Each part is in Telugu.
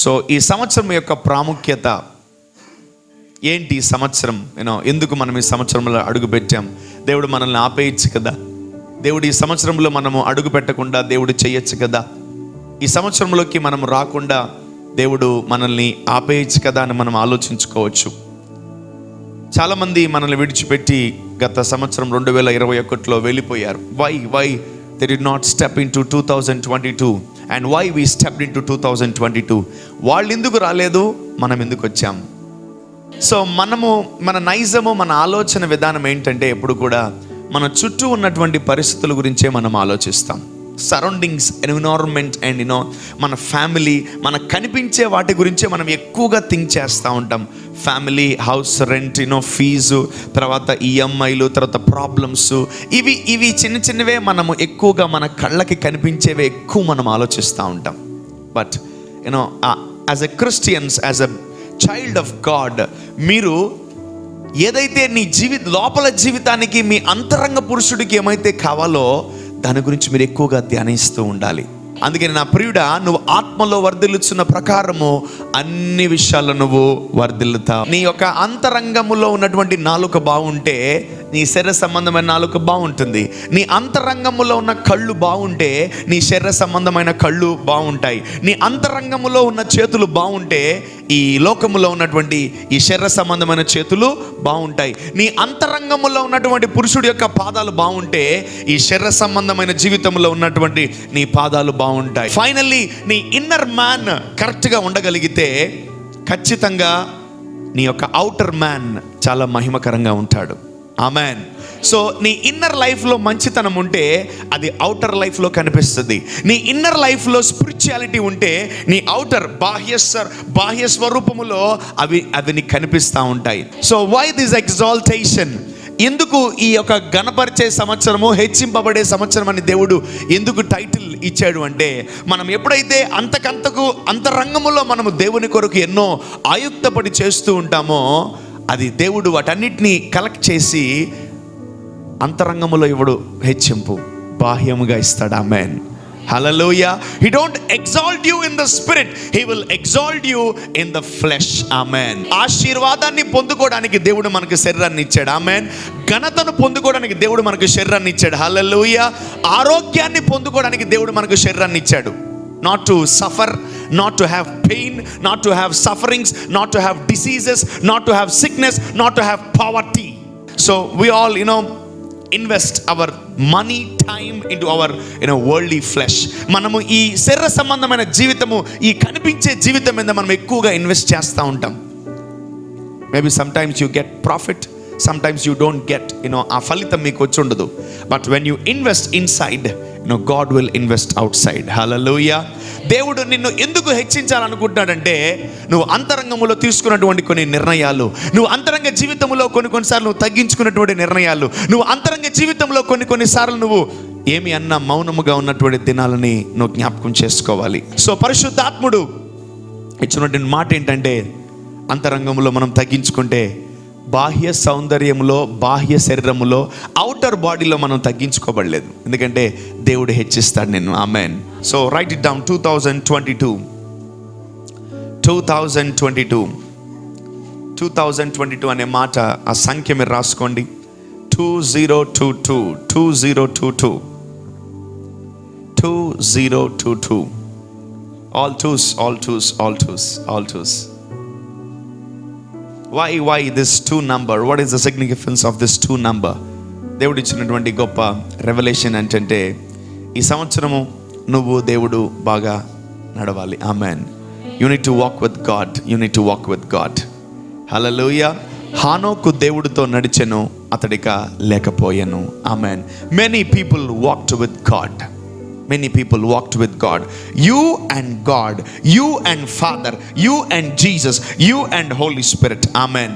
సో ఈ సంవత్సరం యొక్క ప్రాముఖ్యత ఏంటి? ఈ సంవత్సరం ఎందుకు మనం ఈ సంవత్సరంలో అడుగు పెట్టాం? దేవుడు మనల్ని ఆపేయచ్చు కదా, దేవుడు ఈ సంవత్సరంలో మనము అడుగు పెట్టకుండా దేవుడు చేయొచ్చు కదా, ఈ సంవత్సరంలోకి మనం రాకుండా దేవుడు మనల్ని ఆపేయచ్చు కదా అని మనం ఆలోచించుకోవచ్చు. చాలామంది మనల్ని విడిచిపెట్టి గత సంవత్సరం 2021లో వెళ్ళిపోయారు. Why they did not step into 2022 and why we stepped into 2022? వాళ్ళు ఎందుకు రాలేదు, మనం ఎందుకు వచ్చాం? సో మన నైజము, మన ఆలోచన విధానం ఏంటంటే ఎప్పుడు కూడా మన చుట్టూ ఉన్నటువంటి పరిస్థితుల గురించే మనం ఆలోచిస్తాం. సరౌండింగ్స్, ఎన్విరాన్మెంట్ అండ్ మన ఫ్యామిలీ, మనకు కనిపించే వాటి గురించే మనం ఎక్కువగా థింక్ చేస్తూ ఉంటాం. ఫ్యామిలీ, హౌస్ రెంట్, ఫీజు, తర్వాత ఈఎంఐలు, తర్వాత ప్రాబ్లమ్స్, ఇవి చిన్న చిన్నవే మనము ఎక్కువగా మన కళ్ళకి కనిపించేవే ఎక్కువ మనం ఆలోచిస్తూ ఉంటాం. But as a Christians, as a child of God, మీరు ఏదైతే నీ లోపల జీవితానికి, మీ అంతరంగ పురుషుడికి ఏమైతే కావాలో దాని గురించి మీరు ఎక్కువగా ధ్యానిస్తూ ఉండాలి. అందుకని నా ప్రియుడా, నువ్వు ఆత్మలో వర్ధిల్లుచున్న ప్రకారము అన్ని విషయాల్లో నువ్వు వర్ధిల్లుతావు. నీ యొక్క అంతరంగములో ఉన్నటువంటి నాలుక బాగుంటే నీ శరీర సంబంధమైన నాలుక బాగుంటుంది. నీ అంతరంగములో ఉన్న కళ్ళు బాగుంటే నీ శరీర సంబంధమైన కళ్ళు బాగుంటాయి. నీ అంతరంగములో ఉన్న చేతులు బాగుంటే ఈ లోకములో ఉన్నటువంటి ఈ శరీర సంబంధమైన చేతులు బాగుంటాయి. నీ అంతరంగములో ఉన్నటువంటి పురుషుడి యొక్క పాదాలు బాగుంటే ఈ శరీర సంబంధమైన జీవితంలో ఉన్నటువంటి నీ పాదాలు బాగుంటాయి. ఫైనల్లీ నీ ఇన్నర్ మ్యాన్ కరెక్ట్గా ఉండగలిగితే ఖచ్చితంగా నీ యొక్క అవుటర్ మ్యాన్ చాలా మహిమకరంగా ఉంటాడు. ఆమెన్. సో నీ ఇన్నర్ లైఫ్లో మంచితనం ఉంటే అది అవుటర్ లైఫ్లో కనిపిస్తుంది. నీ ఇన్నర్ లైఫ్లో స్పిరిచువాలిటీ ఉంటే నీ అవుటర్ బాహ్య స్వరూపములో అవి నీకు కనిపిస్తూ ఉంటాయి. So why this exaltation? ఎందుకు ఈ యొక్క గణపరిచే సంవత్సరము, హెచ్చింపబడే సంవత్సరం అని దేవుడు ఎందుకు టైటిల్ ఇచ్చాడు అంటే, మనం ఎప్పుడైతే అంతకంతకు అంతరంగములో మనము దేవుని కొరకు ఎన్నో ఆయుక్తపడి చేస్తూ ఉంటామో అది దేవుడు వాటన్నిటినీ కలెక్ట్ చేసి అంతరంగములో ఇవ్వడు హెచ్చింపు, బాహ్యముగా ఇస్తాడు. ఆమేన్. హల్లెలూయా. He don't exalt you in the spirit, he will exalt you in the flesh. ఆమేన్. ఆశీర్వాదాన్ని పొందుకోవడానికి దేవుడు మనకు శరీరాన్ని ఇచ్చాడు. ఆమేన్. ఘనతను పొందుకోవడానికి దేవుడు మనకు శరీరాన్ని ఇచ్చాడు. హల్లెలూయా. ఆరోగ్యాన్ని పొందుకోవడానికి దేవుడు మనకు శరీరాన్ని ఇచ్చాడు. Not to suffer, not to have pain, not to have sufferings, not to have diseases, not to have sickness, not to have poverty. So we all invest our money, time into our worldly flesh. మనము ఈ శరీర సంబంధమైన జీవితము, ఈ కనిపించే జీవితం మీద మనం ఎక్కువగా ఇన్వెస్ట్ చేస్తూ ఉంటాం. Maybe sometimes you get profit, sometimes you don't get ఆ ఫలితం మీకు వచ్చి ఉండదు. But when you invest inside, God will invest outside. Hallelujah. దేవుడు నిన్ను ఎందుకు హెచ్చించాలనుకుంటున్నాడంటే, నువ్వు అంతరంగములో తీసుకున్నటువంటి కొన్ని నిర్ణయాలు, నువ్వు అంతరంగ జీవితంలో కొన్నిసార్లు నువ్వు తగ్గించుకున్నటువంటి నిర్ణయాలు, నువ్వు అంతరంగ జీవితంలో కొన్నిసార్లు నువ్వు ఏమి అన్నా మౌనముగా ఉన్నటువంటి దినాలని నువ్వు జ్ఞాపకం చేసుకోవాలి. సో పరిశుద్ధాత్ముడు ఇచ్చినటువంటి మాట ఏంటంటే, అంతరంగంలో మనం తగ్గించుకుంటే బాహ్య సౌందర్యంలో, బాహ్య శరీరములో, అవుటర్ బాడీలో మనం తగ్గించుకోబడలేదు. ఎందుకంటే దేవుడు హెచ్చిస్తాడు నిన్ను. Amen. So write it down. 2022 అనే మాట, ఆ సంఖ్య మీరు రాసుకోండి. 2022 all twos. Why this 2 number? What is the significance of this 2 number? దేవుడు ఇచ్చినటువంటి గొప్ప రెవల్యూషన్ ఏంటంటే, ఈ సంవత్సరము నువ్వు దేవుడు బాగా నడవాలి. Amen. You need to walk with God. హల్లెలూయా. హానోకు దేవుడితో నడిచెను, అతడిక లేకపోయాను. Amen. Many people walked with God. You and God, you and Father, you and Jesus, you and Holy Spirit. Amen.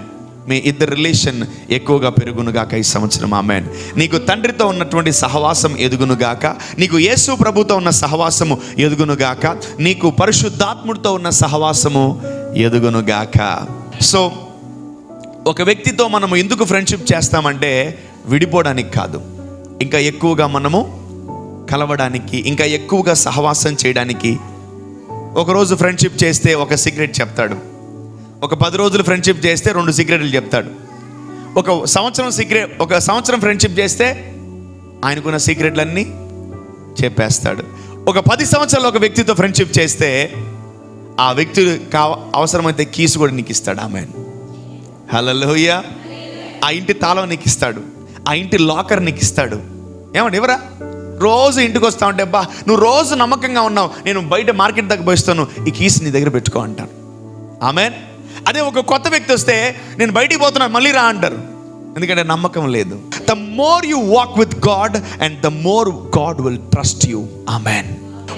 మీ ఇద్దరు రిలేషన్ ఎక్కువగా పెరుగునుగాక ఈ సంవత్సరం. ఆమేన్. నీకు తండ్రితో ఉన్నటువంటి సహవాసం ఎదుగునుగాక, నీకు యేసు ప్రభుతో ఉన్న సహవాసము ఎదుగునుగాక, నీకు పరిశుద్ధాత్ముడితో ఉన్న సహవాసము ఎదుగునుగాక. సో ఒక వ్యక్తితో మనము ఎందుకు ఫ్రెండ్షిప్ చేస్తామంటే విడిపోవడానికి కాదు, ఇంకా ఎక్కువగా మనము కలవడానికి, ఇంకా ఎక్కువగా సహవాసం చేయడానికి, ఒకరోజు ఫ్రెండ్షిప్ చేస్తే ఒక సీక్రెట్ చెప్తాడు, ఒక 10 రోజులు ఫ్రెండ్షిప్ చేస్తే 2 సీక్రెట్లు చెప్తాడు, ఒక సంవత్సరం ఫ్రెండ్షిప్ చేస్తే ఆయనకున్న సీక్రెట్లన్నీ చెప్పేస్తాడు. ఒక 10 సంవత్సరాలు ఒక వ్యక్తితో ఫ్రెండ్షిప్ చేస్తే ఆ వ్యక్తి అవసరమైతే కీసు కూడా నీకు ఇస్తాడు. ఆమేన్, హల్లెలూయా. ఆ ఇంటి తాళం నీకు ఇస్తాడు, ఆ ఇంటి లాకర్ నీకు ఇస్తాడు. ఏమండి ఎవరా రోజు ఇంటికి వస్తా ఉంటే, బా నువ్వు రోజు నమ్మకంగా ఉన్నావు, నేను బయట మార్కెట్ దగ్గర పోయిస్తాను, ఈ కీస్ నీ దగ్గర పెట్టుకో అంటాను. ఆమేన్. అదే ఒక కొత్త వ్యక్తి వస్తే, నేను బయటికి పోతున్నాను మళ్ళీ రా అంటారు, ఎందుకంటే నమ్మకం లేదు. The more you walk with God and the more God will trust you. Amen.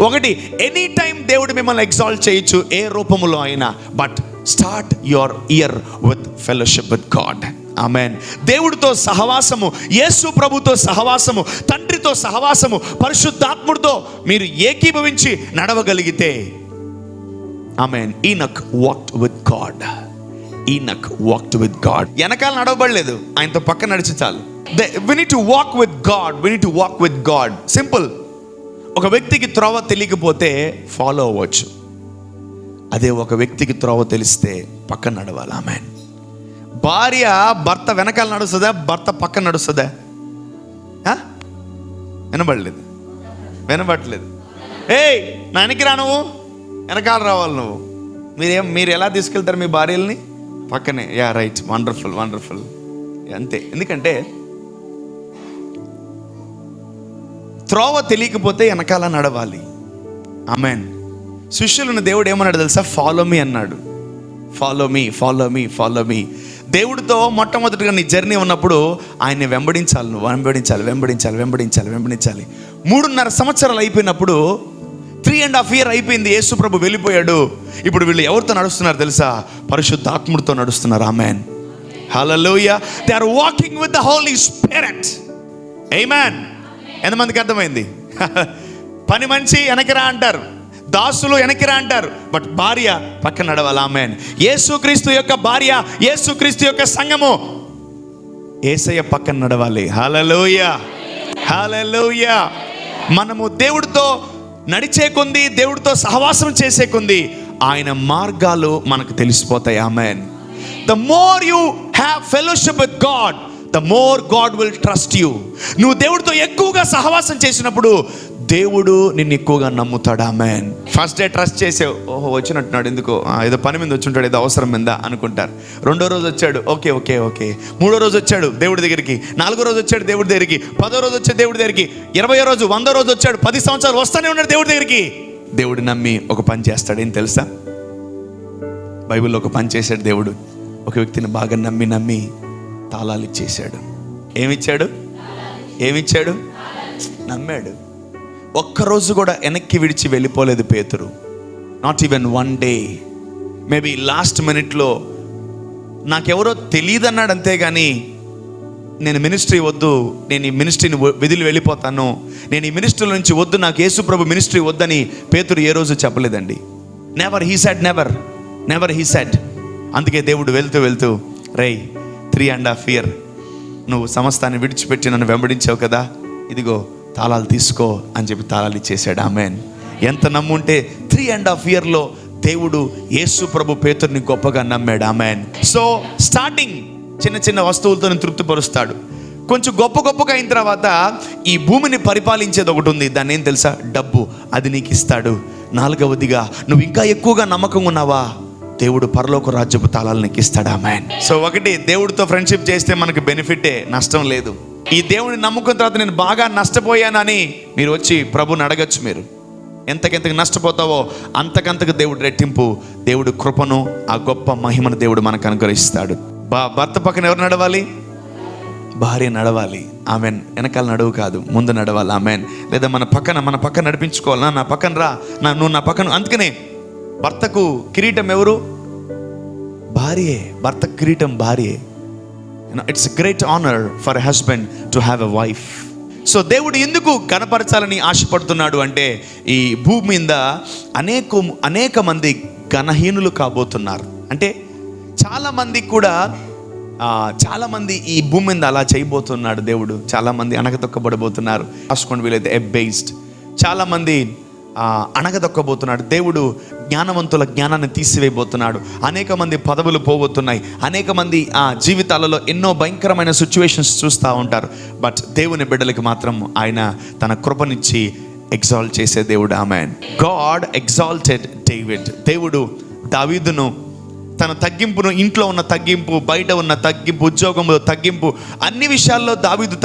ఒకటి, ఎనీ టైం దేవుడు మిమ్మల్ని ఎగ్జాల్ట్ చేయొచ్చు ఏ రూపములో అయినా, but start your year with fellowship with God. Amen. దేవుడితో సహవాసము, యేసు ప్రభుతో సహవాసము, తండ్రితో సహవాసము, పరిశుద్ధాత్ముడితో మీరు ఏకీభవించి నడవగలిగితే, amen. Enoch walked with God. Enoch walked with God. వెనకాల నడవబడలేదు, ఆయనతో పక్కన నడిచి చాలు. we need to walk with God. we need to walk with God. Simple. ఒక వ్యక్తికి త్రోవ తెలియకపోతే ఫాలో అవ్వచ్చు, అదే ఒక వ్యక్తికి త్రోవ తెలిస్తే పక్కన నడవాలి. ఆమేన్. భార్య భర్త వెనకాల నడుస్తుందా, భర్త పక్కన నడుస్తుందా? వినబడలేదు. ఏయ్ నా వెనక్కి రా, నువ్వు వెనకాల రావాలి. నువ్వు మీరు ఎలా తీసుకెళ్తారు మీ భార్యల్ని? పక్కనే. యా రైట్, వండర్ఫుల్ వండర్ఫుల్, అంతే. ఎందుకంటే త్రోవ తెలియకపోతే వెనకాల నడవాలి. ఆమేన్. శిష్యులను దేవుడు ఏమన్నాడు తెలుసా? ఫాలో మీ అన్నాడు. Follow me, follow me, follow me. దేవుడితో మొట్టమొదటిగా నీ జర్నీ ఉన్నప్పుడు ఆయన్ని వెంబడించాలి. నువ్వు వెంబడించాలి, వెంబడించాలి, వెంబడించాలి, వెంబడించాలి. 3.5 సంవత్సరాలు అయిపోయినప్పుడు, 3.5 years అయిపోయింది, యేసు ప్రభు వెళ్ళిపోయాడు. ఇప్పుడు వీళ్ళు ఎవరితో నడుస్తున్నారు తెలుసా? పరిశుద్ధాత్ముడితో నడుస్తున్నారు. Amen, hallelujah. They are walking with the holy spirit. Amen. ఎంతమందికి అర్థమైంది? పని మనిషి వెనక్కిరా అంటారు, దాసులు వెనక్కిరా అంటారు, బట్ భార్య పక్కన నడవాలి. ఆమేన్. యేసుక్రీస్తు యొక్క భార్య, యేసుక్రీస్తు యొక్క సంఘము యేసయ్య పక్కన నడవాలి. హల్లెలూయా, హల్లెలూయా. మనము దేవుడితో నడిచే కొంది, దేవుడితో సహవాసం చేసే కొంది ఆయన మార్గాలు మనకు తెలిసిపోతాయి. Amen. The more you have fellowship with God, the more God will trust you. నువ్వు దేవుడితో ఎక్కువగా సహవాసం చేసినప్పుడు దేవుడు నిన్ను ఎక్కువగా నమ్ముతాడు. ఆమేన్. ఫస్ట్ డే ట్రస్ట్ చేసావు, ఓహో వచ్చినట్టున్నాడు, ఎందుకో ఏదో పని మీద వచ్చి ఉంటాడు, ఏదో అవసరం మీద అనుకుంటారు. 2వ రోజు వచ్చాడు, ఓకే ఓకే ఓకే. 3వ రోజు వచ్చాడు దేవుడి దగ్గరికి, 4వ రోజు వచ్చాడు దేవుడి దగ్గరికి, 10వ రోజు వచ్చాడు దేవుడి దగ్గరికి, 20వ రోజు 100వ రోజు వచ్చాడు, 10 సంవత్సరాలు వస్తానే ఉన్నాడు దేవుడి దగ్గరికి. దేవుడు నమ్మి ఒక పని చేస్తాడు. ఏం తెలుసా? బైబిల్లో ఒక పని చేశాడు దేవుడు. ఒక వ్యక్తిని బాగా నమ్మి తాళాలు ఇచ్చేశాడు. ఏమిచ్చాడు? నమ్మాడు. ఒక్కరోజు కూడా వెనక్కి విడిచి వెళ్ళిపోలేదు పేతురు. Not even 1 day. Maybe last మినిట్లో నాకెవరో తెలియదు అన్నాడు, అంతేగాని నేను మినిస్ట్రీ వద్దు, నేను ఈ మినిస్ట్రీని వదిలి వెళ్ళిపోతాను, నేను ఈ మినిస్ట్రీ నుంచి వద్దు, నాకు యేసు ప్రభు మినిస్ట్రీ వద్దని పేతురు ఏ రోజు చెప్పలేదండి. Never he said, never he said. అందుకే దేవుడు వెళ్తూ రేయ్ 3.5 years నువ్వు సమస్తాన్ని విడిచిపెట్టి నన్ను వెంబడించావు కదా, ఇదిగో తాళాలు తీసుకో అని చెప్పి తాళాలు ఇచ్చేసాడు. ఆమేన్. ఎంత నమ్ముంటే 3.5 years దేవుడు యేసు ప్రభు పేతురుని గొప్పగా నమ్మాడు. ఆమేన్. సో స్టార్టింగ్ చిన్న వస్తువులతో తృప్తిపరుస్తాడు. కొంచెం గొప్పగా అయిన తర్వాత ఈ భూమిని పరిపాలించేది ఒకటి ఉంది, దాన్ని ఏం తెలుసా? డబ్బు. అది నీకు ఇస్తాడు. 4వదిగా నువ్వు ఇంకా ఎక్కువగా నమ్మకంగా ఉన్నావా, దేవుడు పరలోక రాజ్యపు తాళాలు నీకు ఇస్తాడు. ఆమేన్. సో ఒకటి, దేవుడితో ఫ్రెండ్షిప్ చేస్తే మనకు బెనిఫిటే, నష్టం లేదు. ఈ దేవుని నమ్ముకున్న తర్వాత నేను బాగా నష్టపోయానని మీరు వచ్చి ప్రభుని అడగచ్చు. మీరు ఎంతకెంతకు నష్టపోతావో అంతకంతకు దేవుడు రెట్టింపు, దేవుడు కృపను, ఆ గొప్ప మహిమను దేవుడు మనకు అనుగ్రహిస్తాడు. భర్త పక్కన ఎవరు నడవాలి? భార్య నడవాలి. ఆమెన్. వెనకాల నడువు కాదు, ముందు నడవాలి. ఆమెన్. లేదా మన పక్కన నడిపించుకోవాలి. నా పక్కన రా, నువ్వు నా పక్కన. అందుకనే భర్తకు కిరీటం ఎవరు? భార్యే. భర్త కిరీటం భార్యే. It's great honour for a husband to have a wife. So దేవుడు ఎందుకు కనపరచాలని ఆశపడుతున్నాడు అంటే, ఈ భూమి మీద అనేక మంది ఘనహీనులు కాబోతున్నారు. అంటే చాలామంది ఈ భూమి మీద అలా చేయబోతున్నాడు దేవుడు. చాలామంది అణగదొక్కబడబోతున్నారు. రాసుకోండి వీలైతే ఎబ్బేస్డ్. చాలామంది అణగదొక్కబోతున్నాడు దేవుడు. జ్ఞానవంతుల జ్ఞానాన్ని తీసివేయబోతున్నాడు. అనేక మంది పదవులు పోబోతున్నాయి. అనేక మంది జీవితాలలో ఎన్నో భయంకరమైన సిచ్యువేషన్స్ చూస్తూ ఉంటారు. బట్ దేవుని బిడ్డలకి మాత్రం ఆయన తన కృపనిచ్చి ఎగ్జాల్ట్ చేసే దేవుడు. ఆమేన్. God exalted David. దేవుడు దావీదును తన తగ్గింపును, ఇంట్లో ఉన్న తగ్గింపు, బయట ఉన్న తగ్గింపు, ఉద్యోగంలో తగ్గింపు, అన్ని విషయాల్లో దావీదు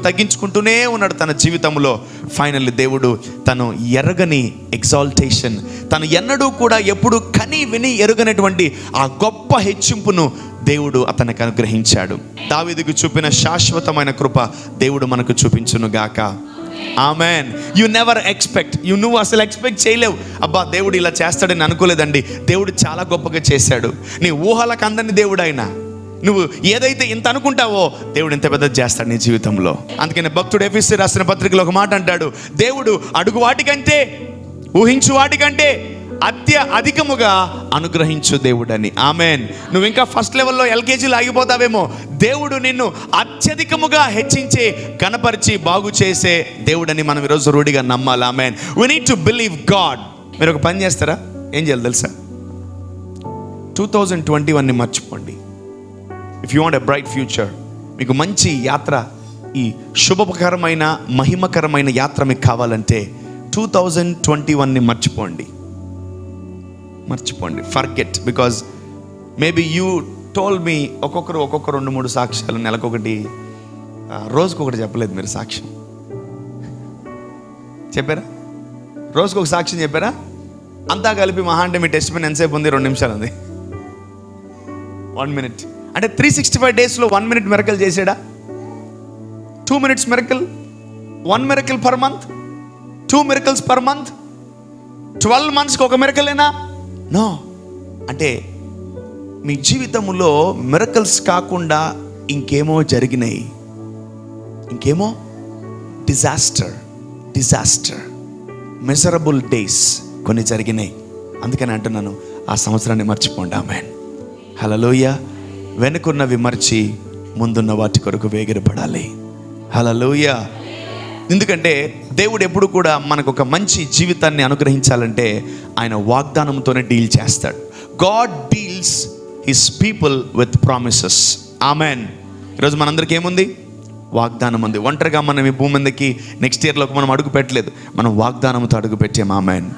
తగ్గించుకుంటూనే ఉన్నాడు తన జీవితంలో. ఫైనల్లీ దేవుడు తను ఎరగని ఎగ్జాల్టేషన్, తను ఎన్నడూ కూడా ఎప్పుడు కని విని ఎరుగనటువంటి ఆ గొప్ప హెచ్చింపును దేవుడు అతనికి అనుగ్రహించాడు. దావీదుకు చూపిన శాశ్వతమైన కృప దేవుడు మనకు చూపించును గాక. ఆమెన్. యు నెవర్ ఎక్స్పెక్ట్, నువ్వు అసలు ఎక్స్పెక్ట్ చేయలేవు. అబ్బా దేవుడు ఇలా చేస్తాడని అనుకోలేదండి. దేవుడు చాలా గొప్పగా చేశాడు. నీ ఊహలకు అందని దేవుడు ఆయన. నువ్వు ఏదైతే ఇంత అనుకుంటావో దేవుడు ఇంత పెద్దది చేస్తాడు నీ జీవితంలో. అందుకని భక్తుడు ఎఫెసీ రాసిన పత్రికలో ఒక మాట అంటాడు, దేవుడు అడుగు వాటికంటే, ఊహించు వాటికంటే అధికముగా అనుగ్రహించు దేవుడని. ఆమెన్. నువ్వు ఇంకా ఫస్ట్ లెవెల్లో ఎల్కేజీలో ఆగిపోతావేమో. దేవుడు నిన్ను అత్యధికముగా హెచ్చించే, గణపరిచి బాగు చేసే దేవుడని మనం ఈరోజు రూఢిగా నమ్మాలి. Amen. We need to believe God. మీరు ఒక పని చేస్తారా? ఏం చేయాలి తెలుసా? 2021ని మర్చిపోండి. If you want a bright future, మీకు మంచి యాత్ర, ఈ శుభకరమైన మహిమకరమైన యాత్ర మీకు కావాలంటే 2021ని మర్చిపోండి. Forget. Because maybe you told me ఒక్కొక్క 2-3 సాక్ష్యాలు, నెలకొకటి, రోజుకొకటి చెప్పలేదు మీరు సాక్ష్యం. చెప్పారా? రోజుకొక సాక్ష్యం చెప్పారా? అంతా కలిపి మహా అంటే మీ టెస్ట్ పైన ఎంతసేపు ఉంది? 2 నిమిషాలు ఉంది. 1 minute. అంటే 365 డేస్లో 1 minute మిరకల్ చేసాడా? 2 minutes miracle, 1 miracle per month, 2 miracles per month, 12 monthsకి ఒక మిరకలేనా? నో. అంటే మీ జీవితంలో మిరకల్స్ కాకుండా ఇంకేమో జరిగినాయి. ఇంకేమో డిజాస్టర్ మెజరబుల్ డేస్ కొన్ని జరిగినాయి. అందుకని అంటున్నాను, ఆ సంవత్సరాన్ని మర్చిపోండి. ఆమేన్. హల్లెలూయా. వెనుకున్నవి మర్చి ముందున్న వాటి కొరకు వేగిరపడాలి. హల్లెలూయా. ఎందుకంటే దేవుడు ఎప్పుడు కూడా మనకు ఒక మంచి జీవితాన్ని అనుగ్రహించాలంటే ఆయన వాగ్దానంతోనే డీల్ చేస్తాడు. God deals his people with promises. Amen. ఈరోజు మనందరికీ ఏముంది? వాగ్దానం ఉంది. ఒంటరిగా మనం ఈ భూమి మీదకి నెక్స్ట్ ఇయర్లోకి మనం అడుగు పెట్టలేదు. మనం వాగ్దానంతో అడుగు పెట్టాం. ఆమెన్.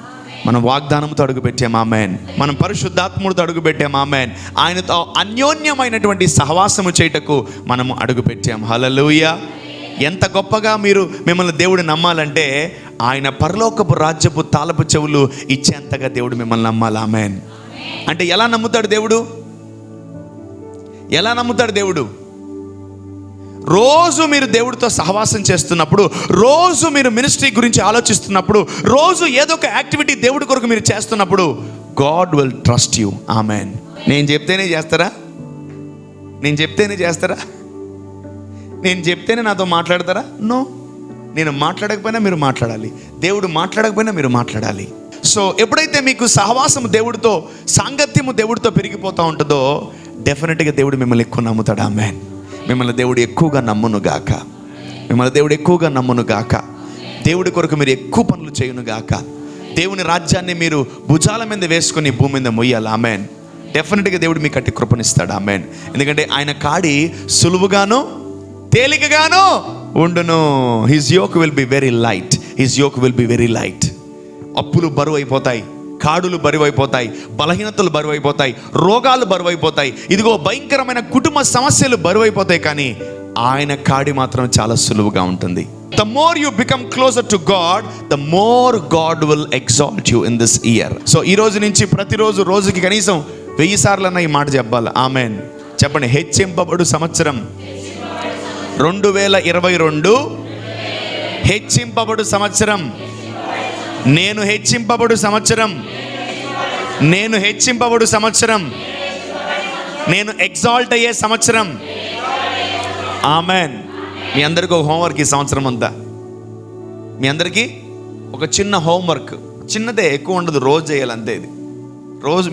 మనం వాగ్దానంతో అడుగు పెట్టాం. ఆమెన్. మనం పరిశుద్ధాత్ముడితో అడుగు పెట్టాం. ఆమెన్. ఆయనతో అన్యోన్యమైనటువంటి సహవాసము చేయుటకు మనము అడుగు పెట్టాం. హల్లెలూయా. ఎంత గొప్పగా మిమ్మల్ని దేవుడు నమ్మాలంటే ఆయన పరలోకపు రాజ్యపు తాళపు చెవులు ఇచ్చేంతగా దేవుడు మిమ్మల్ని నమ్మాలి. ఆమేన్. అంటే ఎలా నమ్ముతాడు దేవుడు? రోజు మీరు దేవుడితో సహవాసం చేస్తున్నప్పుడు, రోజు మీరు మినిస్ట్రీ గురించి ఆలోచిస్తున్నప్పుడు, రోజు ఏదో ఒక యాక్టివిటీ దేవుడి కొరకు మీరు చేస్తున్నప్పుడు గాడ్ విల్ ట్రస్ట్ యూ. ఆమేన్. నేను చెప్తేనే చేస్తారా? నేను చెప్తేనే నాతో మాట్లాడతారా? నో. నేను మాట్లాడకపోయినా మీరు మాట్లాడాలి. దేవుడు మాట్లాడకపోయినా మీరు మాట్లాడాలి. సో ఎప్పుడైతే మీకు సహవాసం దేవుడితో, సాంగత్యము దేవుడితో పెరిగిపోతూ ఉంటుందో డెఫినెట్గా దేవుడు మిమ్మల్ని ఎక్కువ నమ్ముతాడు. ఆమేన్. మిమ్మల్ని దేవుడు ఎక్కువగా నమ్మును గాక. దేవుడి కొరకు మీరు ఎక్కువ పనులు చేయును గాక. దేవుని రాజ్యాన్ని మీరు భుజాల మీద వేసుకొని భూమి మీద మొయ్యాలి. ఆమేన్. డెఫినెట్గా దేవుడు మీకు అట్టి కృపనిస్తాడు. ఆమేన్. ఎందుకంటే ఆయన కాడి సులువుగాను తేలికగాను ఉండును. His yoke will be very light. అప్పులు బరువు అయిపోతాయి, కాడులు బరువైపోతాయి, బలహీనతలు బరువైపోతాయి, రోగాలు బరువైపోతాయి, ఇదిగో భయంకరమైన కుటుంబ సమస్యలు బరువైపోతాయి. కానీ ఆయన కాడి మాత్రం చాలా సులువుగా ఉంటుంది. The more you become closer to God, the more God will exalt you in this year. So ఈ రోజు నుంచి ప్రతిరోజు రోజుకి కనీసం 1000 సార్లు అన్న ఈ మాట చెప్పాలి. ఆమేన్. చెప్పండి. హెచ్చింపబడు సంవత్సరం 2022 హెచ్చింపబడు సంవత్సరం. నేను హెచ్చింపబడు సంవత్సరం. నేను ఎగ్జాల్ట్ అయ్యే సంవత్సరం. ఆమెన్. మీ అందరికీ ఒక హోంవర్క్ ఈ సంవత్సరం అంతా. మీ అందరికీ ఒక చిన్న హోంవర్క్, చిన్నదే, ఎక్కువ ఉండదు, రోజు చేయాలి అంతే. ఇది రోజు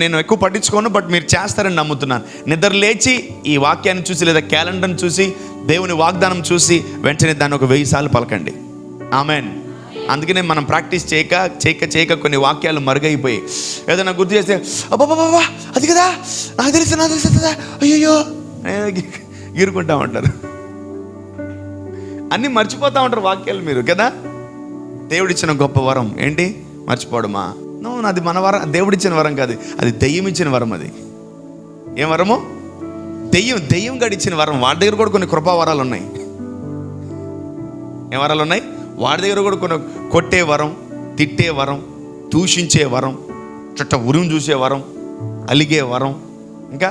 నేను ఎక్కువ పట్టించుకోను, బట్ మీరు చేస్తారని నమ్ముతున్నాను. నిద్ర లేచి ఈ వాక్యాన్ని చూసి లేదా క్యాలెండర్ని చూసి దేవుని వాగ్దానం చూసి వెంటనే దాన్ని ఒక 1000 సార్లు పలకండి. ఆమెన్. అందుకనే మనం ప్రాక్టీస్ చేయక కొన్ని వాక్యాలు మరుగైపోయి ఏదైనా గుర్తు చేస్తే అబ్బాబాబా అది కదా నాకు తెలుసు కదా అయ్యో గీరుకుంటా ఉంటారు, అన్నీ మర్చిపోతూ ఉంటారు వాక్యాలు మీరు కదా. దేవుడిచ్చిన గొప్ప వరం ఏంటి? మర్చిపోవడమా? అది మన వరం, దేవుడిచ్చిన వరం కాదు, అది దెయ్యం ఇచ్చిన వరం. అది ఏం వరము? దెయ్యం గడిచిన వరం. వాడి దగ్గర కూడా కొన్ని కృపా వరాలు ఉన్నాయి. ఏం వరాలు ఉన్నాయి? వాడి దగ్గర కూడా కొన్ని కొట్టే వరం, తిట్టే వరం, దూషించే వరం, చుట్ట ఉరుము చూసే వరం, అలిగే వరం. ఇంకా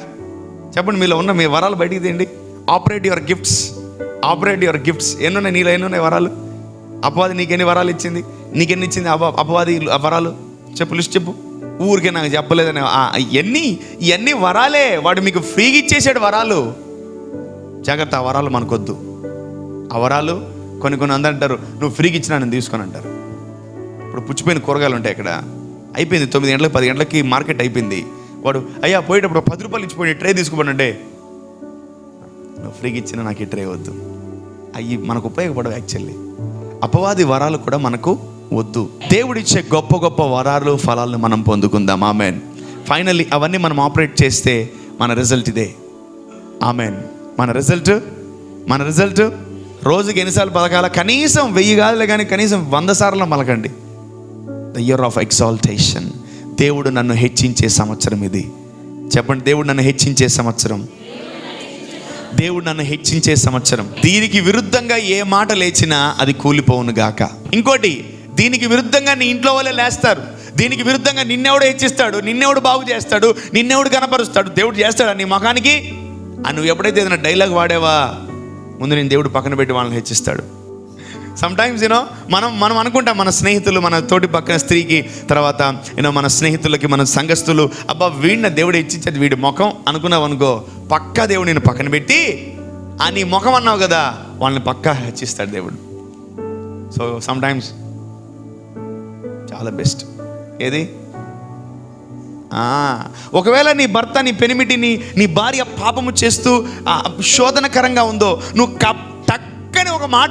చెప్పండి, మీలో ఉన్న మీ వరాలు బయటికి తీయండి. Operate your gifts. ఎన్నున్నాయి నీలో? ఎన్నున్నాయి వరాలు? అపవాది నీకెన్ని వరాలు ఇచ్చింది? నీకెన్ని ఇచ్చింది అపవాది వరాలు? చెప్పు, లిస్ట్ చెప్పు. ఊరికే నాకు చెప్పలేదని ఇవన్నీ వరాలే. వాడు మీకు ఫ్రీగా ఇచ్చేసాడు వరాలు. జాగ్రత్త, ఆ వరాలు మనకొద్దు. ఆ వరాలు కొన్ని అంటారు, నువ్వు ఫ్రీగా ఇచ్చినా నేను తీసుకొని అంటారు. ఇప్పుడు పుచ్చిపోయిన కూరగాయలు ఉంటాయి, ఇక్కడ అయిపోయింది 9 గంటలకు 10 గంటలకి మార్కెట్ అయిపోయింది. వాడు అయ్యా పోయేటప్పుడు 10 రూపాయలు ఇచ్చిపోయి ట్రే తీసుకోబడంటే, నువ్వు ఫ్రీగా ఇచ్చినా నాకు ఈ ట్రే వద్దు. అవి మనకు ఉపయోగపడవు. యాక్చువల్లీ అపవాది వరాలు కూడా మనకు వద్దు. దేవుడిచ్చే గొప్ప గొప్ప వరాలు, ఫలాలను మనం పొందుకుందాం. ఆమెన్. ఫైనల్లీ అవన్నీ మనం ఆపరేట్ చేస్తే మన రిజల్ట్ ఇదే. ఆమెన్. మన రిజల్ట్ రోజుకి ఎన్నిసార్లు పలకాల? కనీసం 1000 కాదులే కానీ కనీసం 100 సార్లు పలకండి. The year of exaltation. దేవుడు నన్ను హెచ్చించే సంవత్సరం ఇది. చెప్పండి, దేవుడు నన్ను హెచ్చించే సంవత్సరం. దేవుడు నన్ను హెచ్చించే సంవత్సరం. దీనికి విరుద్ధంగా ఏ మాట లేచినా అది కూలిపోవును గాక. ఇంకోటి, దీనికి విరుద్ధంగా నీ ఇంట్లో వాళ్ళే లేస్తారు. దీనికి విరుద్ధంగా నిన్నెవడు హెచ్చిస్తాడు, నిన్నెవడు బాగు చేస్తాడు, నిన్నెవడు కనపరుస్తాడు, దేవుడు చేస్తాడు నీ ముఖానికి. నువ్వు ఎప్పుడైతే ఏదైనా డైలాగ్ వాడేవా, ముందు నేను దేవుడు పక్కన పెట్టి వాళ్ళని హెచ్చిస్తాడు. సమ్టైమ్స్ మనం అనుకుంటాం, మన స్నేహితులు, మన తోటి పక్కన స్త్రీకి, తర్వాత మన స్నేహితులకి, మన సంఘస్థులు, అబ్బా వీడిని దేవుడు హెచ్చించేది వీడి ముఖం అనుకున్నావు అనుకో, పక్కా దేవుడు నేను పక్కన పెట్టి నీ ముఖం అన్నావు కదా, వాళ్ళని పక్కా హెచ్చిస్తాడు దేవుడు. సో సమ్టైమ్స్ చాలా బెస్ట్ ఏది? ఒకవేళ నీ భర్త, నీ పెనిమిటిని, నీ భార్య పాపము చేస్తూ శోధనకరంగా ఉందో, నువ్వు టక్కని ఒక మాట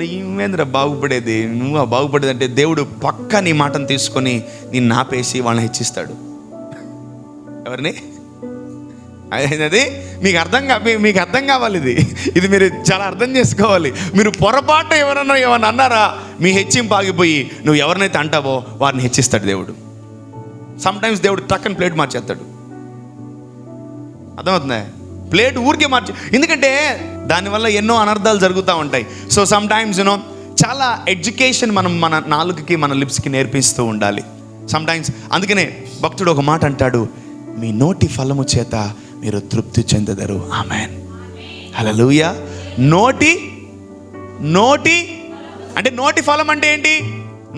ఏమేంద్ర బాగుపడేది, నువ్వు బాగుపడేది అంటే దేవుడు పక్క నీ మాటను తీసుకొని నిన్ను ఆపేసి వాళ్ళని హెచ్చిస్తాడు. ఎవరిని? అది మీకు అర్థం కావాలి. ఇది మీరు చాలా అర్థం చేసుకోవాలి. మీరు పొరపాటు ఏమన్నా అన్నారా, మీ హెచ్చింపు ఆగిపోయి నువ్వు ఎవరినైతే అంటావో వారిని హెచ్చిస్తాడు దేవుడు. సమ్టైమ్స్ దేవుడు టక్కని ప్లేట్ మార్చేస్తాడు. అర్థమవుతుందా? ప్లేట్ ఊరికే మార్చి, ఎందుకంటే దానివల్ల ఎన్నో అనర్థాలు జరుగుతూ ఉంటాయి. సో సమ్టైమ్స్ చాలా ఎడ్యుకేషన్ మనం మన నాలుగుకి, మన లిప్స్కి నేర్పిస్తూ ఉండాలి. సమ్టైమ్స్ అందుకనే భక్తుడు ఒక మాట అంటాడు, మీ నోటి ఫలము చేత మీరు తృప్తి చెందెదరు. ఆమెన్. హల్లెలూయా. నోటి అంటే నోటి ఫలం అంటే ఏంటి?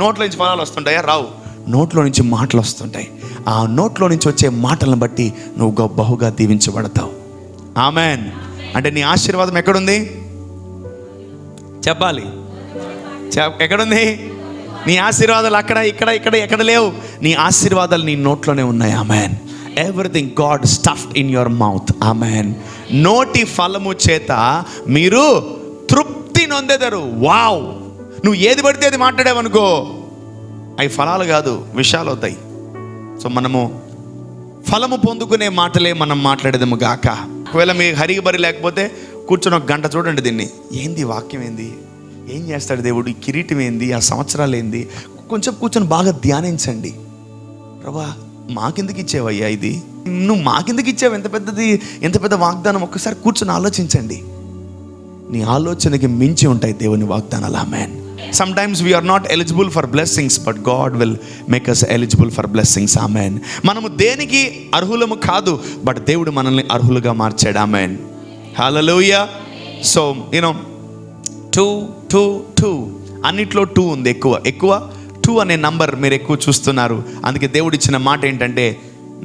నోట్లో నుంచి ఫలాలు వస్తుంటాయా? రావు. నోట్లో నుంచి మాటలు వస్తుంటాయి. ఆ నోట్లో నుంచి వచ్చే మాటలను బట్టి నువ్వు బహుగా దీవించబడతావు. ఆమెన్. అంటే నీ ఆశీర్వాదం ఎక్కడుంది చెప్పాలి? ఎక్కడుంది నీ ఆశీర్వాదాలు? అక్కడ ఎక్కడ లేవు. నీ ఆశీర్వాదాలు నీ నోట్లోనే ఉన్నాయి. Amen. Everything God stuffed in your mouth. Amen. నోటి ఫలము చేత మీరు తృప్తి నొందెదరు. వావ్. నువ్వు ఏది పడితే అది మాట్లాడావనుకో, అవి ఫలాలు కాదు, విషయాలు అవుతాయి. సో మనము ఫలము పొందుకునే మాటలే మనం మాట్లాడేదము గాక. ఒకవేళ మీ హరిబరి లేకపోతే కూర్చొని 1 గంట చూడండి దీన్ని. ఏంది వాక్యం, ఏంది, ఏం చేస్తాడు దేవుడు, ఈ కిరీటం ఏంది, ఆ సంవత్సరాలు ఏంది, కొంచెం కూర్చొని బాగా ధ్యానించండి. ప్రభా మాకెందుకు ఇచ్చావయ్యా ఇది, నువ్వు మాకెందుకు ఇచ్చావు, ఎంత పెద్ద వాగ్దానం. ఒక్కసారి కూర్చొని ఆలోచించండి. నీ ఆలోచనకి మించి ఉంటాయి దేవుని వాగ్దానాలు. ఆమేన్. Sometimes we are not eligible for blessings, but God will make us eligible for blessings. Amen. మనము దేనికి అర్హులము కాదు, బట్ దేవుడు మనల్ని అర్హులుగా మార్చాడు. ఆమేన్. హల్లెలూయా. సో టూ అన్నిట్లో 2 ఉంది. ఎక్కువ 2 అనే నంబర్ మీరు ఎక్కువ చూస్తున్నారు. అందుకే దేవుడు ఇచ్చిన మాట ఏంటంటే,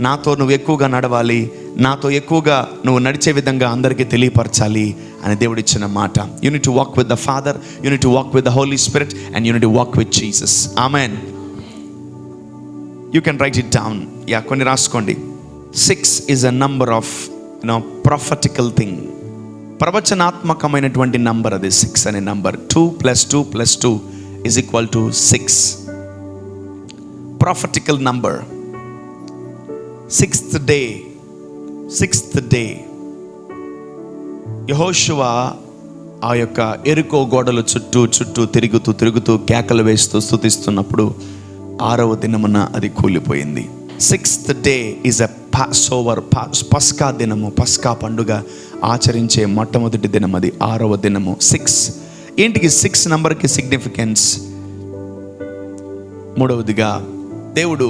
నాతో నువ్వు ఎక్కువగా నడవాలి, నాతో ఎక్కువగా నువ్వు నడిచే విధంగా అందరికీ తెలియపరచాలి అని దేవుడు ఇచ్చిన మాట. You need to walk with the father, you need to walk with the holy spirit, and you need to walk with Jesus. Amen. You can write it down. కొన్ని రాసుకోండి. 6 is a number of prophetical thing. ప్రవచనాత్మకమైనటువంటి నంబర్ అది 6 అనే నంబర్. 2 + 2 + 2 is equal to 6. Prophetical number. 6th day Yehoshua ఆ యొక్క ఎరికో గోడల చుట్టూ తిరుగుతూ కేకలు వేస్తూ స్తుతిస్తున్నప్పుడు 6వ దినమున అది కూలిపోయింది. 6th day ఈజ్ ఎ పాస్ఓవర్, పస్కా దినము, పస్కా పండుగ ఆచరించే మొట్టమొదటి దినం అది 6వ దినము. 6 ఏంటికి 6 నంబర్కి సిగ్నిఫికెన్స్? మూడవదిగా దేవుడు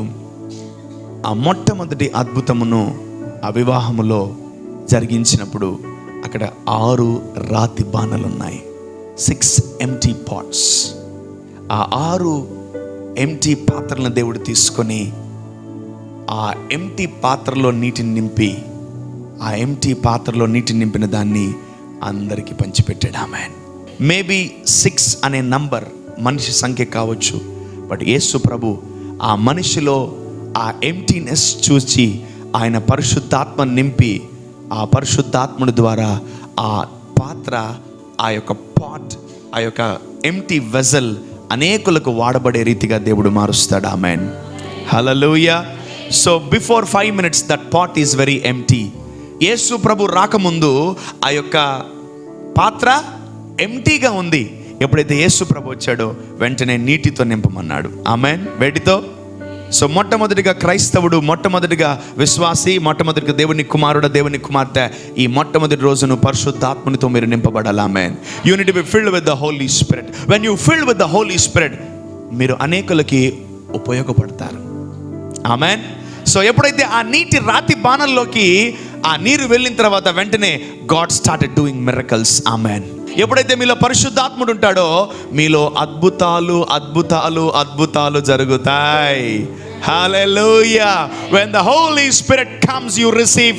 ఆ మొట్టమొదటి అద్భుతమును ఆ వివాహములో జరిగించినప్పుడు అక్కడ 6 రాతి బాణలు ఉన్నాయి. 6 empty pots. ఆ 6 empty పాత్రలను దేవుడు తీసుకొని ఆ ఎంటీ పాత్రలో నీటిని నింపి, ఆ ఎంటీ పాత్రలో నీటిని నింపిన దాన్ని అందరికీ పంచిపెట్టాడు. ఆమేన్. మేబీ 6 అనే నంబర్ మనిషి సంఖ్య కావచ్చు, బట్ యేసు ప్రభు ఆ మనిషిలో ఆ ఎంటీనెస్ చూసి ఆయన పరిశుద్ధాత్మ నింపి, ఆ పరిశుద్ధాత్ముడి ద్వారా ఆ పాత్ర, ఆ యొక్క పాట్, ఆ యొక్క ఎంటీ వెజల్ అనేకులకు వాడబడే రీతిగా దేవుడు మారుస్తాడు. Amen. Hallelujah. So before 5 minutes that pot is very empty. Yesu ప్రభు రాకముందు ఆ యొక్క పాత్ర ఎంటీగా ఉంది. ఎప్పుడైతే యేసు ప్రభు వచ్చాడో వెంటనే నీటితో నింపమన్నాడు. ఆమేన్. వేటితో? సో మొట్టమొదటిగా క్రైస్తవుడు, మొట్టమొదటిగా విశ్వాసి, మొట్టమొదటిగా దేవుని కుమారుడు, దేవుని కుమార్తె, ఈ మొట్టమొదటి రోజును పరిశుద్ధాత్మనితో మీరు నింపబడాలి. Amen. You need to be filled with the holy spirit. When you filled with the holy spirit మీరు అనేకులకి ఉపయోగపడతారు. ఆమేన్. సో ఎప్పుడైతే ఆ నీటి రాతి బాణల్లోకి ఆ నీరు వెళ్ళిన తర్వాత వెంటనే గాడ్ స్టార్టెడ్ డూయింగ్ మిరకల్స్. ఆమేన్. ఎప్పుడైతే మీలో పరిశుద్ధాత్ముడు ఉంటాడో మీలో అద్భుతాలు జరుగుతాయి. హల్లెలూయా. when the holy spirit comes you receive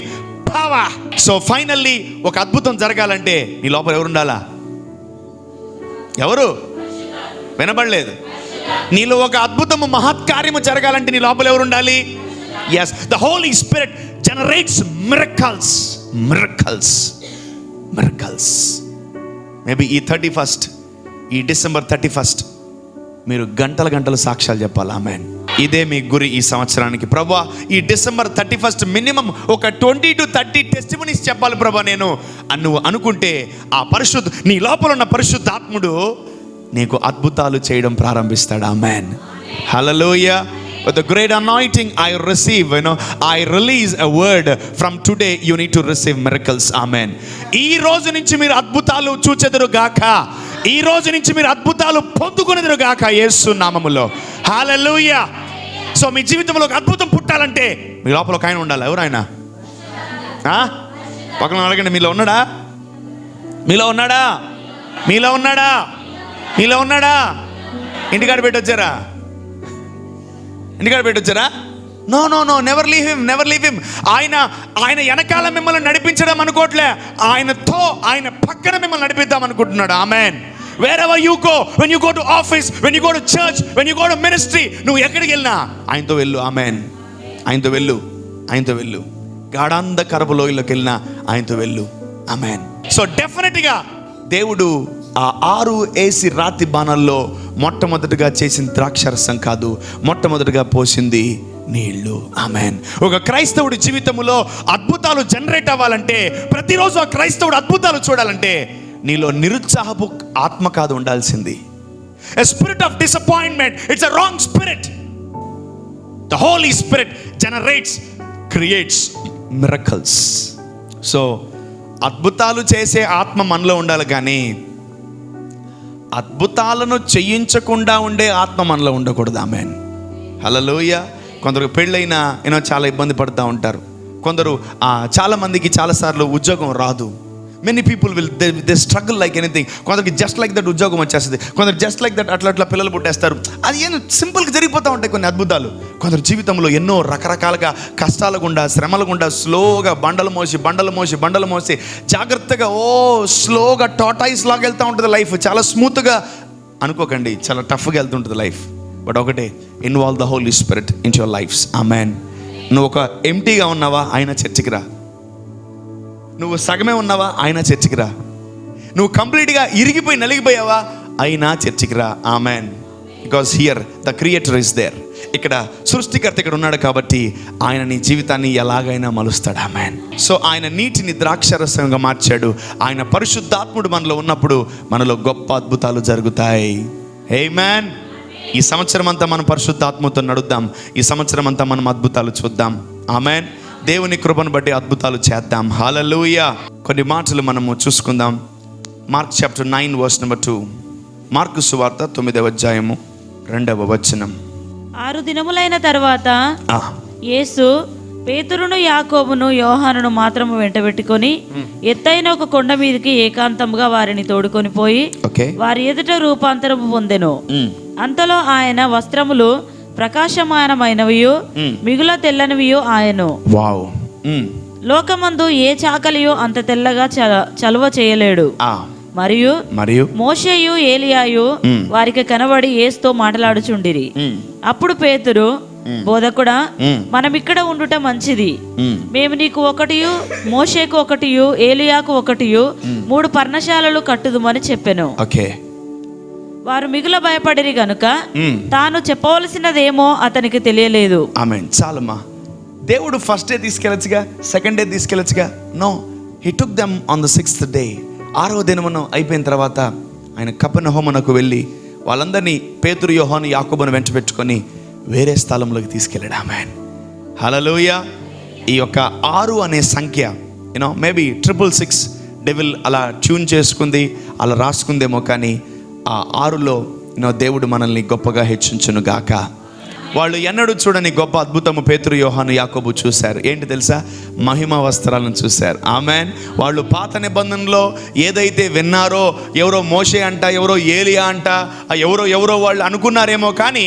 power. So finally ఒక అద్భుతం జరగాలంటే నీ లోపల ఎవరు ఉండాలా? ఎవరు? వినబడలేదు. నీలో ఒక అద్భుతము, మహత్కార్యము జరగాలంటే నీ లోపల ఎవరు ఉండాలి? yes, the holy spirit generates miracles. Maybe ఈ 31st, ఈ December 31st మీరు గంటలు సాక్ష్యాలు చెప్పాలి. ఆమేన్. ఇదే మీ గురి ఈ సంవత్సరానికి. ప్రభువా, ఈ December 31st మినిమం ఒక 20 to 30 టెస్టిమనీస్ చెప్పాలి ప్రభువా నేను నువ్వు అనుకుంటే, ఆ నీ లోపల ఉన్న పరిశుద్ధాత్ముడు నీకు అద్భుతాలు చేయడం ప్రారంభిస్తాడు. ఆమేన్. హల్లెలూయా. With the great anointing I receive, I release a word from today. You need to receive miracles. Amen. ఈ రోజు నుంచి మీరు అద్భుతాలు చూచెదరు గాక. ఈ రోజు నుంచి మీరు అద్భుతాలు పొందుకొనెదరు గాక యేసు నామములో. హల్లెలూయా. సో మీ జీవితంలో ఒక అద్భుతం పుట్టాలంటే మీ లోపల ఒక ఆయన ఉండాలి. ఎవరు ఆయన? పక్కన అడగండి, మీలో ఉన్నాడా? ఇంటికాడ పెట్టొచ్చారా? No, never leave him. ఆయన వెనకాల మిమ్మల్ని నడిపించడం అనుకోవట్లే, ఆయన పక్కన మిమ్మల్ని నడిపిద్దాం అనుకుంటున్నాడు. ఆమేన్. wherever you go, when you go to office, when you go to church, when you go to ministry, నువ్వు ఎక్కడికి వెళ్ళినా ఆయనతో వెళ్ళు. ఆమేన్. ఆయనతో వెళ్ళు. గాఢాంధకరపు లోయలోకి వెళ్ళినా ఆయనతో వెళ్ళు. ఆమేన్. సో డెఫినెట్గా దేవుడు ఆ 6 ఏసి రాతి బాణల్లో మొట్టమొదటిగా చేసిన ద్రాక్షరసం కాదు, మొట్టమొదటిగా పోసింది నీళ్లు. ఆమేన్. ఒక క్రైస్తవుడి జీవితంలో అద్భుతాలు జనరేట్ అవ్వాలంటే, ప్రతిరోజు ఆ క్రైస్తవుడు అద్భుతాలు చూడాలంటే నీలో నిరుత్సాహపు ఆత్మ కాదు ఉండాల్సింది. A spirit of disappointment, it's a wrong spirit. The Holy Spirit creates miracles. So అద్భుతాలు చేసే ఆత్మ మనలో ఉండాలి, కానీ అద్భుతాలను చేయించకుండా ఉండే ఆత్మ మనలో ఉండకూడదు. ఆమేన్. హల్లెలూయా. కొందరు పెళ్ళైనా చాలా ఇబ్బంది పడుతూ ఉంటారు. కొందరు చాలా మందికి చాలాసార్లు ఉద్యోగం రాదు. Many people they struggle like anything. కొందరికి జస్ట్ లైక్ దట్ ఉద్యోగం వచ్చేస్తుంది, కొందరు జస్ట్ లైక్ దట్ అట్లా పిల్లలు పుట్టేస్తారు. అది ఏం సింపుల్గా జరిగిపోతూ ఉంటాయి కొన్ని అద్భుతాలు. కొందరు జీవితంలో ఎన్నో రకరకాలుగా కష్టాల గుండా, శ్రమల గుండా స్లోగా బండలు మోసి జాగ్రత్తగా స్లోగా టాటాయిస్ లాగా వెళ్తూ ఉంటుంది లైఫ్. చాలా స్మూత్గా అనుకోకండి, చాలా టఫ్గా వెళ్తుంటుంది లైఫ్. బట్ ఒకటే, involve the holy spirit in your lifes. Amen. నువ్వు ఒక ఎంటీగా ఉన్నావా, ఆయన చర్చికి రా. నువ్వు సగమే ఉన్నావా, ఆయన చర్చికి రా. నువ్వు కంప్లీట్గా ఇరిగిపోయి నలిగిపోయావా, అయినా చర్చికి రా. Amen. Because here the creator is there. ఇక్కడ సృష్టికర్త ఇక్కడ ఉన్నాడు కాబట్టి ఆయన నీ జీవితాన్ని ఎలాగైనా మలుస్తాడు. ఆమేన్. సో ఆయన నీటిని ద్రాక్షరసంగా మార్చాడు. ఆయన పరిశుద్ధాత్ముడు మనలో ఉన్నప్పుడు మనలో గొప్ప అద్భుతాలు జరుగుతాయి. ఆమేన్. ఈ సంవత్సరం అంతా మనం పరిశుద్ధాత్మతో నడుద్దాం. ఈ సంవత్సరం అంతా మనం అద్భుతాలు చూద్దాం. ఆమేన్. దేవుని కృపను బట్టి అద్భుతాలు చేద్దాం. హల్లెలూయా. కొన్ని మాటలు మనము చూసుకుందాం. Mark chapter 9 verse number 2. Mark సువార్త 9వ అధ్యాయము 2వ వచనం. 6 దినములైన తర్వాత యేసు పేతురును, యాకోబును, యోహానును మాత్రము వెంటబెట్టుకొని ఎత్తైన ఒక కొండ మీదకి ఏకాంతంగా వారిని తోడుకొని పోయి వారి ఎదుట రూపాంతరము పొందెను. అంతలో ఆయన వస్త్రములు ప్రకాశమానమైనవియు మిగుల తెల్లనివియు ఆయను. వావ్. లోకమందు ఏ చాకలియో అంత తెల్లగా చలువ చేయలేడు. మరియు మోషేయు ఏలియాయు వారికి కనబడి యేసుతో మాట్లాడుచుండిరి. అప్పుడు పేతురు, బోధకుడా, మనమిక్కడ ఉండుట మంచిది. మేము నీకు ఒకటియు, మోషేకు ఒకటియు, ఏలియాకు ఒకటియు 3 పర్ణశాలలు కట్టుదుమని చెప్పెను. వారు మిగుల భయపడిరి గనుక తాను చెప్పవలసినదేమో అతనికి తెలియలేదు. ఆమేన్. చాలమ్మా. దేవుడు ఫస్ట్ డే తీసుకెళ్ళచ్చుగా, సెకండ్ డే తీసుకెళ్ళచ్చుగా. No, he took them on the 6th day. 6వ దినమును అయిపోయిన తర్వాత ఆయన కపెర్నహూమునకు వెళ్ళి వాళ్ళందరినీ పేతురు, యోహాను, యాకోబును వెంట పెట్టుకొని వేరే స్థలంలోకి తీసుకెళ్ళాడు. ఆమేన్. హల్లెలూయా. ఈ యొక్క 6 అనే సంఖ్య మేబీ 666 డెవిల్ అలా ట్యూన్ చేసుకుంది, అలా రాసుకుందేమో. కానీ ఆ 6లో దేవుడు మనల్ని గొప్పగా హెచ్చించును గాక. వాళ్ళు ఎన్నడూ చూడని గొప్ప అద్భుతము పేతురు, యోహాను, యాకోబు చూశారు. ఏంటి తెలుసా? మహిమ వస్త్రాలను చూశారు. ఆమేన్. వాళ్ళు పాత నిబంధనలో ఏదైతే విన్నారో, ఎవరో మోషే అంట, ఎవరో ఏలియా అంట, ఎవరో వాళ్ళు అనుకున్నారేమో, కానీ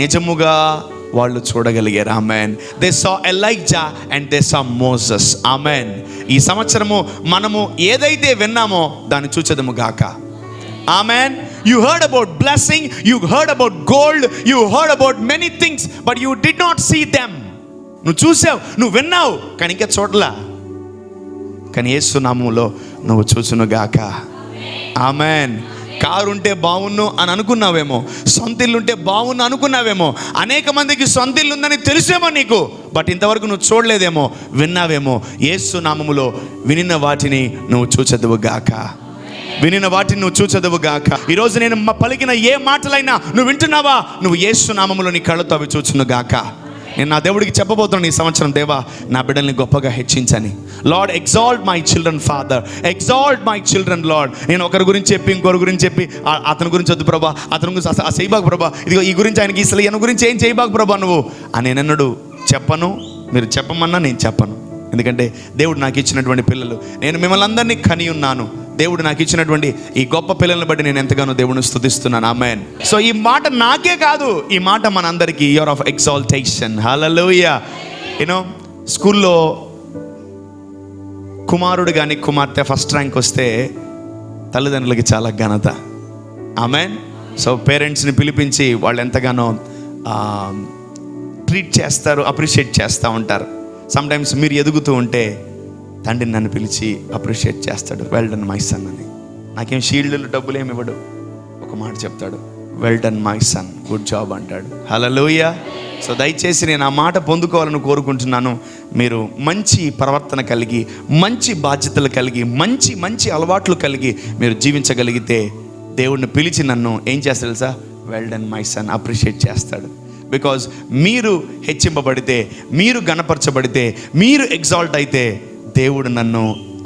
నిజముగా వాళ్ళు చూడగలిగారు. Amen. They saw Elijah and they saw Moses. Amen. ఈ సంవత్సరము మనము ఏదైతే విన్నామో దాన్ని చూచెదము గాక. Amen. You heard about blessing, you heard about gold, you heard about many things, but you did not see them. నువ్వు చూసావు, నువ్వు విన్నావు, కానీ ఇంకా చూడలా. కానీ యేసు నామములో నువ్వు చూసును గాక. ఆమేన్. కారు ఉంటే బాగున్ను అని అనుకున్నావేమో, సొంతిల్లు ఉంటే బాగున్ను అనుకున్నావేమో, అనేక మందికి సొంతిల్లు ఉందని తెలిసేమో నీకు, బట్ ఇంతవరకు నువ్వు చూడలేదేమో, విన్నావేమో. యేసు నామములో వినిన వాటిని నువ్వు చూచెదవు గాక. వినిన వాటిని నువ్వు చూచెదవు గాక. ఈరోజు నేను పలికిన ఏ మాటలైనా నువ్వు వింటున్నావా? నువ్వు యేసు నామములో నీ కళ్ళతో అవి చూచును గాక. నేను నా దేవుడికి చెప్పబోతున్నాను ఈ సంవత్సరం, దేవా నా బిడ్డల్ని గొప్పగా హెచ్చించని. Lord, exalt my children father, exalt my children Lord. నేను ఒకరి గురించి చెప్పి ఇంకొకరి గురించి చెప్పి అతని గురించి వద్దు ప్రభా, అతని గురించి చేయబాకు ప్రభా, ఇదిగో ఈ గురించి ఆయనకి ఇసలు ఈయన గురించి ఏం చేయబాకు ప్రభా నువ్వు అని నేనెన్నడు చెప్పను. మీరు చెప్పమన్నా నేను చెప్పను. ఎందుకంటే దేవుడు నాకు ఇచ్చినటువంటి పిల్లలు, నేను మిమ్మల్ని అందరినీ కని ఉన్నాను. దేవుడు నాకు ఇచ్చినటువంటి ఈ గొప్ప పిల్లల్ని బట్టి నేను ఎంతగానో దేవుడిని స్తుతిస్తున్నాను. ఆమేన్. సో ఈ మాట నాకే కాదు, ఈ మాట మనందరికీ ఇయర్ ఆఫ్ ఎగ్జాల్టేషన్. హల్లెలూయా. స్కూల్లో కుమారుడు కానీ కుమార్తె ఫస్ట్ ర్యాంక్ వస్తే తల్లిదండ్రులకి చాలా ఘనత. ఆమేన్. సో పేరెంట్స్ని పిలిపించి వాళ్ళు ఎంతగానో ట్రీట్ చేస్తారు, అప్రిషియేట్ చేస్తూ ఉంటారు. సమ్టైమ్స్ మీరు ఎదుగుతూ ఉంటే తండ్రిని నన్ను పిలిచి అప్రిషియేట్ చేస్తాడు. వెల్ డన్ మై సన్ అని. నాకేం షీల్డ్లు డబ్బులు ఏమి ఇవ్వడు, ఒక మాట చెప్తాడు, well done my son, good job అంటాడు. హల్లెలూయా. సో దయచేసి నేను ఆ మాట పొందుకోవాలని కోరుకుంటున్నాను. మీరు మంచి ప్రవర్తన కలిగి, మంచి బాధ్యతలు కలిగి, మంచి మంచి అలవాట్లు కలిగి మీరు జీవించగలిగితే దేవుడిని పిలిచి నన్ను ఏం చేస్తాడు తెలుసా? Well done my sun, appreciate చేస్తాడు. బికాజ్ మీరు హెచ్చింపబడితే, మీరు గణపరచబడితే, మీరు ఎగ్జాల్ట్ అయితే దేవుడు నన్ను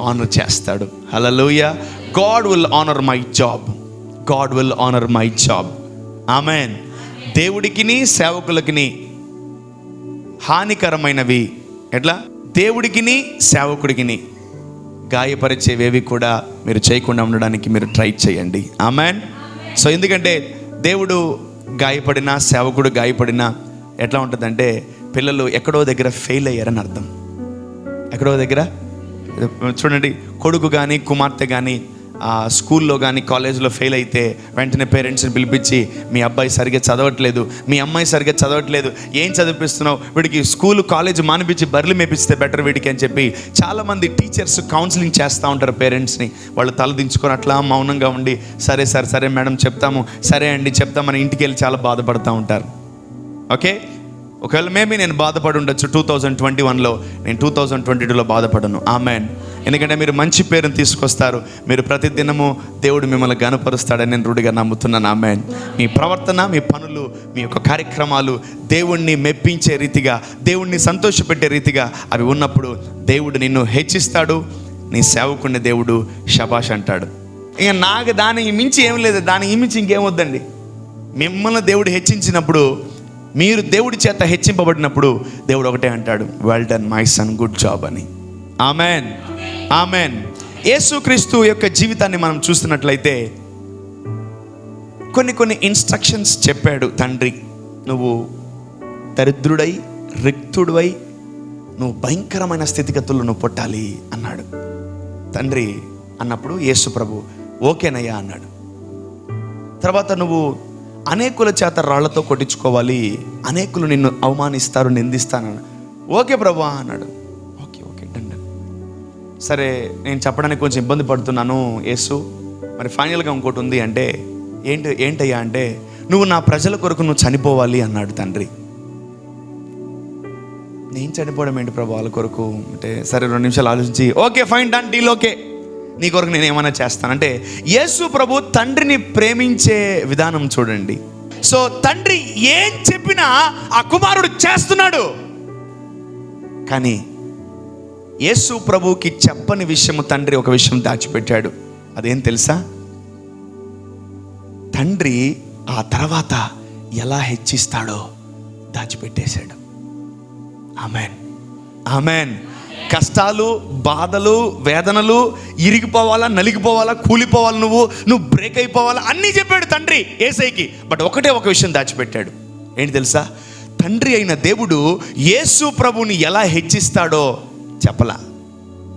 ఆనర్ చేస్తాడు. Hallelujah. God will honour my job, God will honour my job. Amen. దేవుడికిని సేవకులకిని హానికరమైనవి ఎట్లా? దేవుడికిని సేవకుడికిని గాయపరిచేవేవి కూడా మీరు చేయకుండా ఉండడానికి మీరు ట్రై చేయండి. ఆమేన్. సో ఎందుకంటే దేవుడు గాయపడినా, సేవకుడు గాయపడినా ఎట్లా ఉంటుందంటే, పిల్లలు ఎక్కడో దగ్గర ఫెయిల్ అయ్యారని అర్థం. ఎక్కడో దగ్గర చూడండి, కొడుకు కానీ కుమార్తె కానీ స్కూల్లో కానీ కాలేజ్లో ఫెయిల్ అయితే వెంటనే పేరెంట్స్ని పిలిపించి మీ అబ్బాయి సరిగ్గా చదవట్లేదు, మీ అమ్మాయి సరిగ్గా చదవట్లేదు, ఏం చదివిస్తున్నావు, వీడికి స్కూల్ కాలేజ్ మానిపించి బర్రెలు మేపిస్తే బెటర్ వీడికి అని చెప్పి చాలామంది టీచర్స్ కౌన్సిలింగ్ చేస్తూ ఉంటారు పేరెంట్స్ని. వాళ్ళు తలదించుకొని అట్లా మౌనంగా ఉండి సరే సార్, సరే మేడం చెప్తాము, సరే అండి చెప్తామని ఇంటికి వెళ్ళి చాలా బాధపడుతూ ఉంటారు. ఓకే, ఒకవేళ మేబీ నేను బాధపడి ఉండొచ్చు 2021లో, నేను 2022లో బాధపడను. ఆమెన్. ఎందుకంటే మీరు మంచి పేరుని తీసుకొస్తారు, మీరు ప్రతిదినము దేవుడు మిమ్మల్ని గణపరుస్తాడని నేను రూఢిగా నమ్ముతున్నాను. ఆమెన్. మీ ప్రవర్తన, మీ పనులు, మీ యొక్క కార్యక్రమాలు దేవుణ్ణి మెప్పించే రీతిగా, దేవుణ్ణి సంతోషపెట్టే రీతిగా అవి ఉన్నప్పుడు దేవుడు నిన్ను హెచ్చిస్తాడు. నీ సేవకుని దేవుడు శబాష్ అంటాడు. ఇక నాకు దానికి మించి ఏం లేదు, దానికి మించి ఇంకేం వద్దండి. మిమ్మల్ని దేవుడు హెచ్చించినప్పుడు, మీరు దేవుడి చేత హెచ్చింపబడినప్పుడు దేవుడు ఒకటే అంటాడు, well done my son, good job అని. Amen, amen. యేసుక్రీస్తు యొక్క జీవితాన్ని మనం చూస్తున్నట్లయితే కొన్ని ఇన్స్ట్రక్షన్స్ చెప్పాడు తండ్రి. నువ్వు దరిద్రుడై, రిక్తుడువై, నువ్వు భయంకరమైన స్థితిగతుల్లో నువ్వు పుట్టాలి అన్నాడు తండ్రి. అన్నప్పుడు యేసు ప్రభు ఓకేనయ్యా అన్నాడు. తర్వాత నువ్వు అనేకుల చేత రాళ్లతో కొట్టించుకోవాలి, అనేకులు నిన్ను అవమానిస్తారు, నిందిస్తాను. ఓకే ప్రభు అన్నాడు. Okay okay done. సరే, నేను చెప్పడానికి కొంచెం ఇబ్బంది పడుతున్నాను యేసు, మరి ఫైనల్గా ఇంకోటి ఉంది అంటే ఏంటయ్యా అంటే, నువ్వు నా ప్రజల కొరకు నువ్వు చనిపోవాలి అన్నాడు తండ్రి. నేను చనిపోవడం ఏంటి ప్రభు వాళ్ళ కొరకు అంటే, సరే 2 నిమిషాలు ఆలోచించి okay fine done deal, okay నీ కొరకు నేను ఏమైనా చేస్తానంటే, యేసు ప్రభు తండ్రిని ప్రేమించే విధానం చూడండి. సో తండ్రి ఏం చెప్పినా ఆ కుమారుడు చేస్తున్నాడు. కానీ యేసు ప్రభుకి చెప్పని విషయము తండ్రి ఒక విషయం దాచిపెట్టాడు. అదేం తెలుసా? తండ్రి ఆ తర్వాత ఎలా హెచ్చిస్తాడో దాచిపెట్టేశాడు. Amen, amen. కష్టాలు, బాధలు, వేదనలు, ఇరిగిపోవాలా, నలిగిపోవాలా, కూలిపోవాలి, నువ్వు బ్రేక్ అయిపోవాలా, అన్నీ చెప్పాడు తండ్రి యేసయ్యకి. బట్ ఒకటే ఒక విషయం దాచిపెట్టాడు. ఏంటి తెలుసా? తండ్రి అయిన దేవుడు యేసు ప్రభుని ఎలా హెచ్చిస్తాడో చెప్పలా.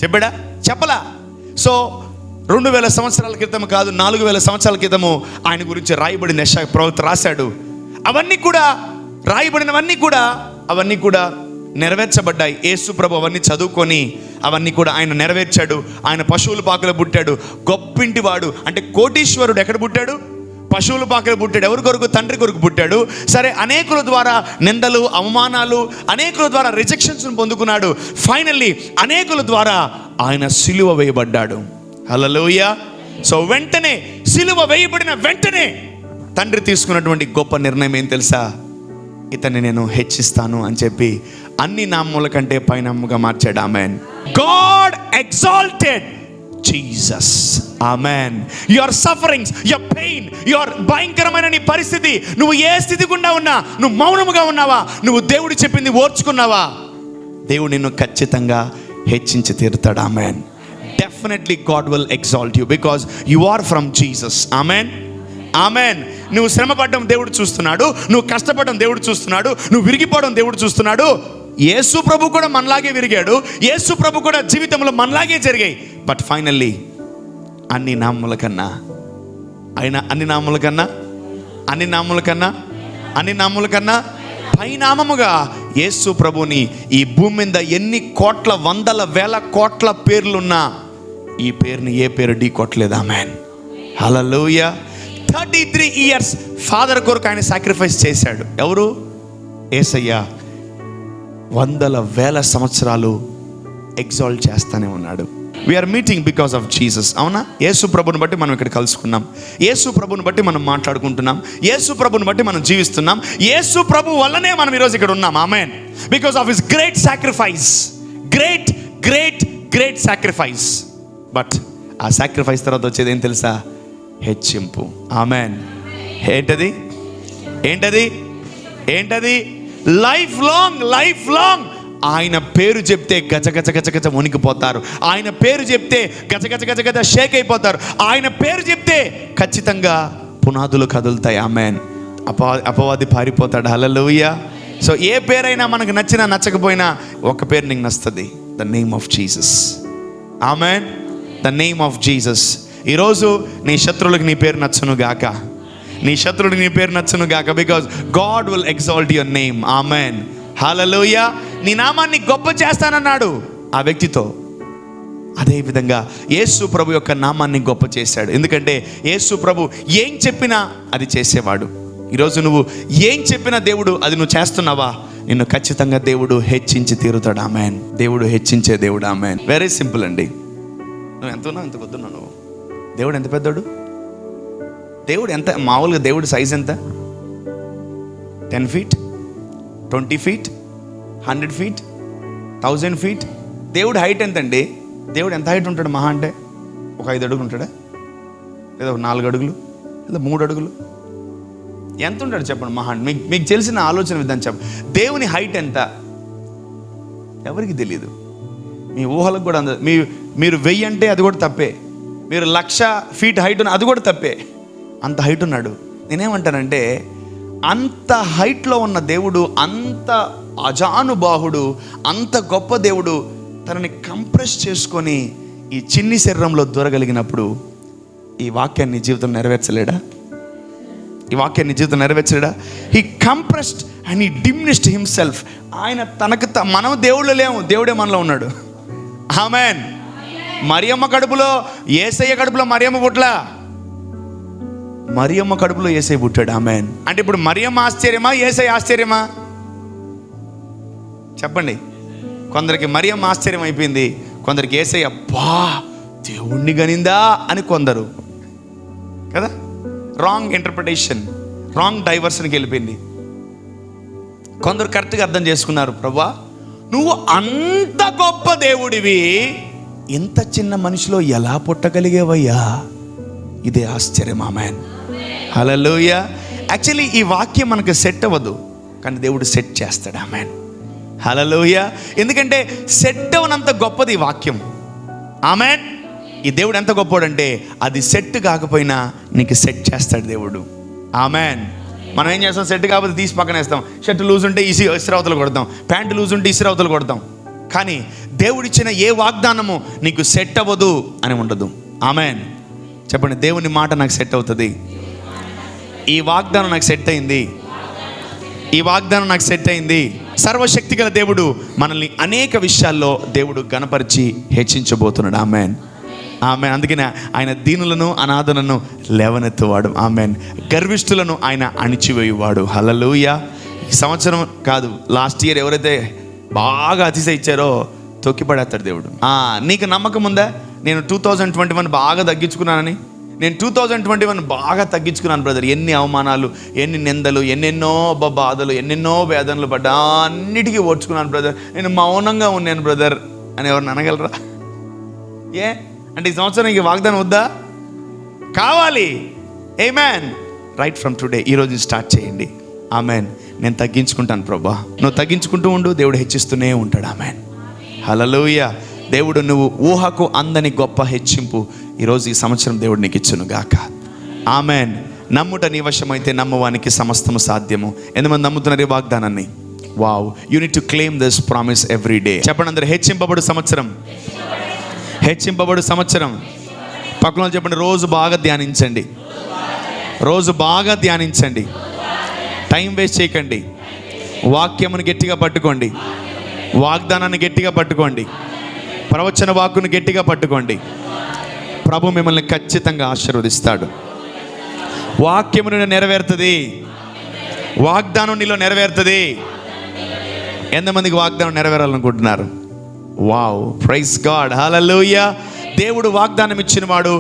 చెప్పాడా? చెప్పలా. సో 2000 సంవత్సరాల క్రితం కాదు, 4000 సంవత్సరాల క్రితము ఆయన గురించి రాయబడిన యెషయా ప్రవక్త రాశాడు. అవన్నీ కూడా రాయబడినవన్నీ కూడా నెరవేర్చబడ్డాయి. యేసు ప్రభు అవన్నీ చదువుకొని అవన్నీ కూడా ఆయన నెరవేర్చాడు. ఆయన పశువుల పాకలో పుట్టాడు. గొప్పింటివాడు అంటే కోటీశ్వరుడు ఎక్కడ పుట్టాడు? పశువుల పాకలో పుట్టాడు. ఎవరి కొరకు? తండ్రి కొరకు పుట్టాడు. సరే, అనేకుల ద్వారా నిందలు, అవమానాలు, అనేకుల ద్వారా రిజెక్షన్స్ పొందుకున్నాడు. ఫైనల్లీ అనేకుల ద్వారా ఆయన సిలువ వేయబడ్డాడు. హల్లెలూయా. సో వెంటనే సిలువ వేయబడిన వెంటనే తండ్రి తీసుకున్నటువంటి గొప్ప నిర్ణయం ఏం తెలుసా? ఇతన్ని నేను హెచ్చిస్తాను అని చెప్పి అన్ని నామముల కంటే పైనముగా మార్చాడు. Amen. God exalted Jesus. Amen. Your sufferings, your pain, your భయంకరమైన నీ పరిస్థితి, నువ్వు ఏ స్థితి గుండా ఉన్నా, నువ్వు మౌనముగా ఉన్నావా, నువ్వు దేవుడు చెప్పింది ఓర్చుకున్నావా, దేవుడు నిన్ను ఖచ్చితంగా హెచ్చించి తీరుతాడు. Amen. Definitely God will exalt you because you are from Jesus. Amen, amen. నువ్వు శ్రమపడడం దేవుడు చూస్తున్నాడు, నువ్వు కష్టపడడం దేవుడు చూస్తున్నాడు, నువ్వు విరిగిపోవడం దేవుడు చూస్తున్నాడు. యేసు ప్రభు కూడా మనలాగే విరిగాడు, యేసు ప్రభు కూడా జీవితంలో మనలాగే జరిగాయి. బట్ ఫైనల్లీ అన్ని నామముల కన్నా పైనామముగా యేసు ప్రభుని ఈ భూమి మీద ఎన్ని కోట్ల, వందల, వేల కోట్ల పేర్లున్నా ఈ పేరుని ఏ పేరు ఢీ కొట్టలేదు. ఆమెన్. హల్లెలూయా. 33 years ఫాదర్ కొరకు ఆయన సాక్రిఫైస్ చేశాడు. ఎవరు? యేసయ్య. వందల వేల సంవత్సరాలు ఎగ్జాల్ట్ చేస్తానే ఉన్నాడు. We are meeting because of Jesus. అవునా? యేసు ప్రభుని బట్టి మనం ఇక్కడ కలుసుకున్నాం, యేసు ప్రభుని బట్టి మనం మాట్లాడుకుంటున్నాం, యేసు ప్రభుని బట్టి మనం జీవిస్తున్నాం, యేసు ప్రభు వల్లనే మనం ఈరోజు ఇక్కడ ఉన్నాం. Amen. Because of his great sacrifice. Great great great sacrifice. But ఆ సాక్రిఫైస్ తర్వాత వచ్చేది ఏం తెలుసా? హెచ్చింపు. ఆమెన్. ఏంటది? లైఫ్ లాంగ్ ఆయన పేరు చెప్తే గజ గజ గజ గజ వణికిపోతారు. ఆయన పేరు చెప్తే గజ గజ గజ గజ షేక్ అయిపోతారు. ఆయన పేరు చెప్తే ఖచ్చితంగా పునాదులు కదులుతాయి. ఆమెన్. అపవాది పారిపోతాడు. హల్లెలూయా. సో ఏ పేరైనా మనకు నచ్చినా నచ్చకపోయినా ఒక పేరు నీకు నస్తుంది, the name of Jesus. Amen. The name of Jesus. ఈరోజు నీ శత్రువులకు నీ పేరు నచ్చును గాక, నీ శత్రువులకు నీ పేరు నచ్చును గాక. Because God will exalt your name. Amen, hallelujah. నీ నామాన్ని గొప్ప చేస్తానన్నాడు ఆ వ్యక్తితో. అదేవిధంగా యేసు ప్రభు యొక్క నామాన్ని గొప్ప చేశాడు. ఎందుకంటే యేసు ప్రభు ఏం చెప్పినా అది చేసేవాడు. ఈరోజు నువ్వు ఏం చెప్పినా దేవుడు అది నువ్వు చేస్తున్నావా, నిన్ను ఖచ్చితంగా దేవుడు హెచ్చించి తీరుతాడు. ఆమెన్. దేవుడు హెచ్చించే దేవుడు. ఆమెన్. వెరీ సింపుల్ అండి. నువ్వు ఎంత ఉన్నావు, ఎంత కొద్దున్నావు నువ్వు? దేవుడు ఎంత పెద్దోడు? దేవుడు ఎంత మామూలుగా దేవుడు సైజ్ ఎంత? 10 feet, 20 feet, 100 feet, 1000 feet. దేవుడు హైట్ ఎంత అండి? దేవుడు ఎంత హైట్ ఉంటాడు మహా అంటే? ఒక 5 అడుగులు ఉంటాడా, లేదా ఒక 4 అడుగులు, లేదా 3 అడుగులు? ఎంత ఉంటాడు చెప్పండి మహా? మీకు తెలిసిన ఆలోచన విధానం చెప్పండి. దేవుని హైట్ ఎంత? ఎవరికి తెలియదు. మీ ఊహలకు కూడా అందదు. మీరు 1000 అంటే అది కూడా తప్పే. మీరు 1,00,000 feet హైట్ ఉన్న అది కూడా తప్పే. అంత హైట్ ఉన్నాడు. నేనేమంటానంటే అంత హైట్లో ఉన్న దేవుడు, అంత అజానుబాహుడు, అంత గొప్ప దేవుడు తనని కంప్రెస్ చేసుకొని ఈ చిన్ని శరీరంలో దూరగలిగినప్పుడు ఈ వాక్యాన్ని జీవితంలో నెరవేర్చలేడా? ఈ వాక్యాన్ని జీవితం నెరవేర్చలేడా? He compressed and he diminished himself. ఆయన తనకు మనం దేవుళ్ళు లేము, దేవుడే మనలో ఉన్నాడు. ఆమెన్. మరియమ్మ కడుపులో యేసయ్య కడుపులో మరియమ్మ పుట్ల, మరియమ్మ కడుపులో యేసయ్య పుట్టాడు. ఆమెన్. అంటే ఇప్పుడు మరియమ్మ ఆశ్చర్యమా, యేసయ్య ఆశ్చర్యమా? చెప్పండి. కొందరికి మరియమ్మ ఆశ్చర్యం అయిపోయింది, కొందరికి యేసయ్య అబ్బా దేవుణ్ణి గనిందా అని కొందరు కదా. రాంగ్ ఇంటర్ప్రిటేషన్, రాంగ్ డైవర్షన్కి వెళ్ళిపోయింది. కొందరు కరెక్ట్గా అర్థం చేసుకున్నారు, ప్రభువా నువ్వు అంత గొప్ప దేవుడివి, ఇంత చిన్న మనిషిలో ఎలా పుట్టగలిగేవయ్యా? ఇదే ఆశ్చర్యం. ఆమెన్, హల్లెలూయా. యాక్చువల్లీ ఈ వాక్యం మనకు సెట్ అవ్వదు, కానీ దేవుడు సెట్ చేస్తాడు. ఆమెన్, హల్లెలూయా. ఎందుకంటే సెట్ అవనంత గొప్పది ఈ వాక్యం. ఆమెన్. ఈ దేవుడు ఎంత గొప్పోడంటే అది సెట్ కాకపోయినా నీకు సెట్ చేస్తాడు దేవుడు. ఆమెన్. మనం ఏం చేస్తాం? సెట్ కాకపోతే తీసి పక్కన వేస్తాం. షర్ట్ లూజ్ ఉంటే ఇసిరవతలు కొడతాం, ప్యాంటు లూజ్ ఉంటే ఇసిరవతలు కొడతాం. కానీ దేవుడిచ్చిన ఏ వాగ్దానము నీకు సెట్ అవ్వదు అని ఉండదు. ఆమెన్. చెప్పండి, దేవుని మాట నాకు సెట్ అవుతుంది, ఈ వాగ్దానం నాకు సెట్ అయింది, ఈ వాగ్దానం నాకు సెట్ అయింది. సర్వశక్తి గల దేవుడు మనల్ని అనేక విషయాల్లో దేవుడు గణపరిచి హెచ్చించబోతున్నాడు. Amen, amen. అందుకనే ఆయన దీనులను అనాథలను లేవనెత్తువాడు. ఆమెన్. గర్విష్ఠులను ఆయన అణిచివేయువాడు. హల్లెలూయా. ఈ సంవత్సరం కాదు, లాస్ట్ ఇయర్ ఎవరైతే బాగా అతిశయించారో తొక్కిపడేస్తాడు దేవుడు. నీకు నమ్మకం ఉందా? నేను 2021 బాగా తగ్గించుకున్నానని. నేను 2021 బాగా తగ్గించుకున్నాను బ్రదర్. ఎన్ని అవమానాలు, ఎన్ని నిందలు, ఎన్నెన్నో బాధలు, ఎన్నెన్నో వేదనలు పడ్డా, అన్నిటికీ ఓర్చుకున్నాను బ్రదర్. నేను మౌనంగా ఉన్నాను బ్రదర్ అని ఎవరిని అనగలరా? ఏ అంటే ఈ సంవత్సరం ఈ వాగ్దానం వద్దా? కావాలి. ఆమేన్. రైట్ ఫ్రమ్ టుడే, ఈరోజు స్టార్ట్ చేయండి. ఆమెన్. నేను తగ్గించుకుంటాను ప్రభా. నువ్వు తగ్గించుకుంటూ ఉండు, దేవుడు హెచ్చిస్తూనే ఉంటాడు. ఆమెన్, హల్లెలూయా. దేవుడు నువ్వు ఊహకు అందని గొప్ప హెచ్చింపు ఈరోజు ఈ సంవత్సరం దేవుడు నీకు ఇచ్చును గాక. ఆమెన్. నమ్ముట నీ వశమైతే నమ్మువానికి సమస్తము సాధ్యము. ఎంతమంది నమ్ముతున్నారు ఈ వాగ్దానాన్ని? Wow, you need to claim this promise every day. చెప్పండి అందరూ, హెచ్చింపబడు సంవత్సరం, హెచ్చింపబడు సంవత్సరం. పక్కన చెప్పండి, రోజు బాగా ధ్యానించండి, రోజు బాగా ధ్యానించండి. టైం వేస్ట్ చేయకండి. వాక్యమును గట్టిగా పట్టుకోండి, వాగ్దానాన్ని గట్టిగా పట్టుకోండి, ప్రవచన వాక్కును గట్టిగా పట్టుకోండి. ప్రభు మిమ్మల్ని ఖచ్చితంగా ఆశీర్వదిస్తాడు. వాక్యము నీలో నెరవేరుతుంది, వాగ్దానం నీలో నెరవేరుతుంది. ఎంతమందికి వాగ్దానం నెరవేరాలనుకుంటున్నారు? వావ్, ప్రైజ్ గాడ్, హల్లెలూయా. దేవుడు వాగ్దానం ఇచ్చిన వాడు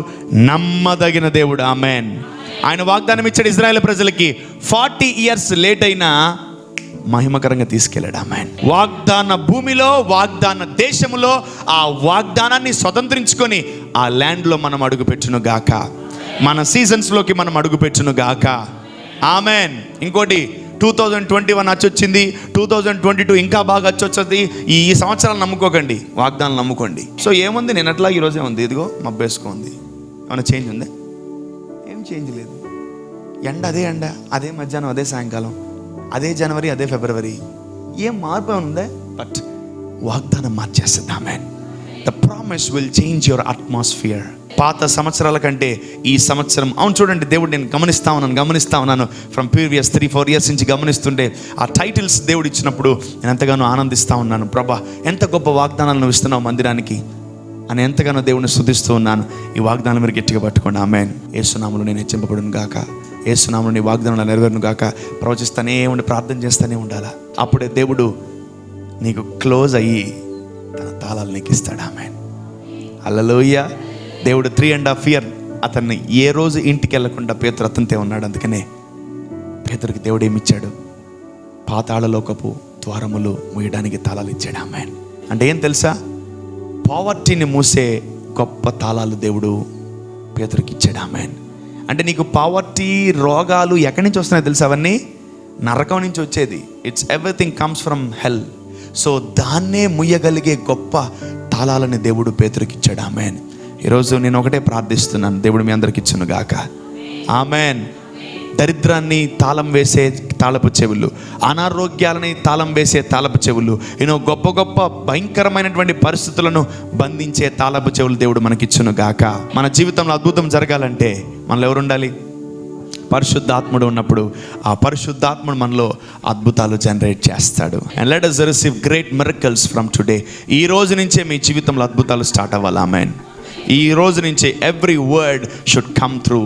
నమ్మదగిన దేవుడు. ఆమెన్. ఆయన వాగ్దానం ఇచ్చాడు ఇశ్రాయేలు ప్రజలకి. 40 years లేట్ అయినా మహిమకరంగా తీసుకెళ్ళాడు. ఆమెన్. వాగ్దాన భూమిలో, వాగ్దాన దేశములో ఆ వాగ్దానాన్ని స్వతంత్రించుకొని ఆ ల్యాండ్లో మనం అడుగుపెట్టును గాక, మన సీజన్స్లోకి మనం అడుగుపెట్టును గాక. ఆమెన్. ఇంకోటి, 2021 వచ్చొచ్చింది, 2022 ఇంకా బాగా వచ్చొచ్చింది. ఈ సంవత్సరాలు నమ్ముకోకండి, వాగ్దానాలు నమ్ముకోండి. సో ఏముంది, నేను అట్లా ఈరోజే ఉంది, ఇదిగో మబ్బేసుకోంది. ఏమైనా చేంజ్ ఉందా? ఏం చేంజ్ లేదు. ఎండ అదే ఎండ, అదే మధ్యాహ్నం, అదే సాయంకాలం, అదే జనవరి, అదే ఫిబ్రవరి. ఏం మార్పు ఉందా? బట్ వాగ్దానం మార్చేస్తుంది. Amen. The promise will change your atmosphere. పాత సంవత్సరాల కంటే ఈ సంవత్సరం, అవును చూడండి, దేవుడు నేను గమనిస్తా ఉన్నాను ఫ్రమ్ ప్రీవియస్ 3-4 years నుంచి గమనిస్తుంటే ఆ టైటిల్స్ దేవుడు ఇచ్చినప్పుడు నేను ఎంతగానో ఆనందిస్తూ ఉన్నాను. ప్రభా, ఎంత గొప్ప వాగ్దానాలు నువ్వు ఇస్తున్నావు మందిరానికి అని ఎంతగానో దేవుని స్తుతిస్తూ ఉన్నాను. ఈ వాగ్దానం మీరు గట్టిగా పట్టుకోండి. ఆమేన్. యేసునామములో నేను హెచ్చింపబడును గాక, యేసునామములో నీ వాగ్దానాలు నెరవేరును గాక. ప్రవచిస్తానే ఉండి ప్రార్థన చేస్తూనే ఉండాలా. అప్పుడే దేవుడు నీకు క్లోజ్ అయ్యి తన తాళాలు నీకు ఇస్తాడు. ఆమేన్. హల్లెలూయా. దేవుడు 3.5 years అతన్ని ఏ రోజు ఇంటికి వెళ్లకుండా పేతురు అతనితో ఉన్నాడు. అందుకనే పేతురికి దేవుడు ఏమిచ్చాడు? పాతాళలోకపు ద్వారములు మూయడానికి తాళాలు ఇచ్చాడు. ఆమేన్. అంటే ఏం తెలుసా? పావర్టీని మూసే గొప్ప తాళాలు దేవుడు పేతురికి ఇచ్చాడు. ఆమేన్. అంటే నీకు పావర్టీ, రోగాలు ఎక్కడి నుంచి వస్తున్నాయో తెలుసా? అవన్నీ నరకం నుంచి వచ్చేది. It's everything comes from hell. So దాన్నే ముయ్యగలిగే గొప్ప తాళాలని దేవుడు పేతురికి ఇచ్చాడు. ఆమేన్. ఈరోజు నేను ఒకటే ప్రార్థిస్తున్నాను, దేవుడు మీ అందరికి ఇచ్చును గాక. ఆమేన్. దరిద్రాన్ని తాళం వేసే తాళపు చెవులు, అనారోగ్యాలని తాళం వేసే తాళపు చెవులు, గొప్ప గొప్ప భయంకరమైనటువంటి పరిస్థితులను బంధించే తాళపు చెవులు దేవుడు మనకిచ్చును గాక. మన జీవితంలో అద్భుతం జరగాలంటే మనలో ఎవరు ఉండాలి? పరిశుద్ధాత్ముడు ఉన్నప్పుడు ఆ పరిశుద్ధాత్ముడు మనలో అద్భుతాలు జనరేట్ చేస్తాడు. And let us receive great miracles from today. ఈ రోజు నుంచే మీ జీవితంలో అద్భుతాలు స్టార్ట్ అవ్వాలి. ఆమేన్. ఈ రోజు నుంచే every word should come through.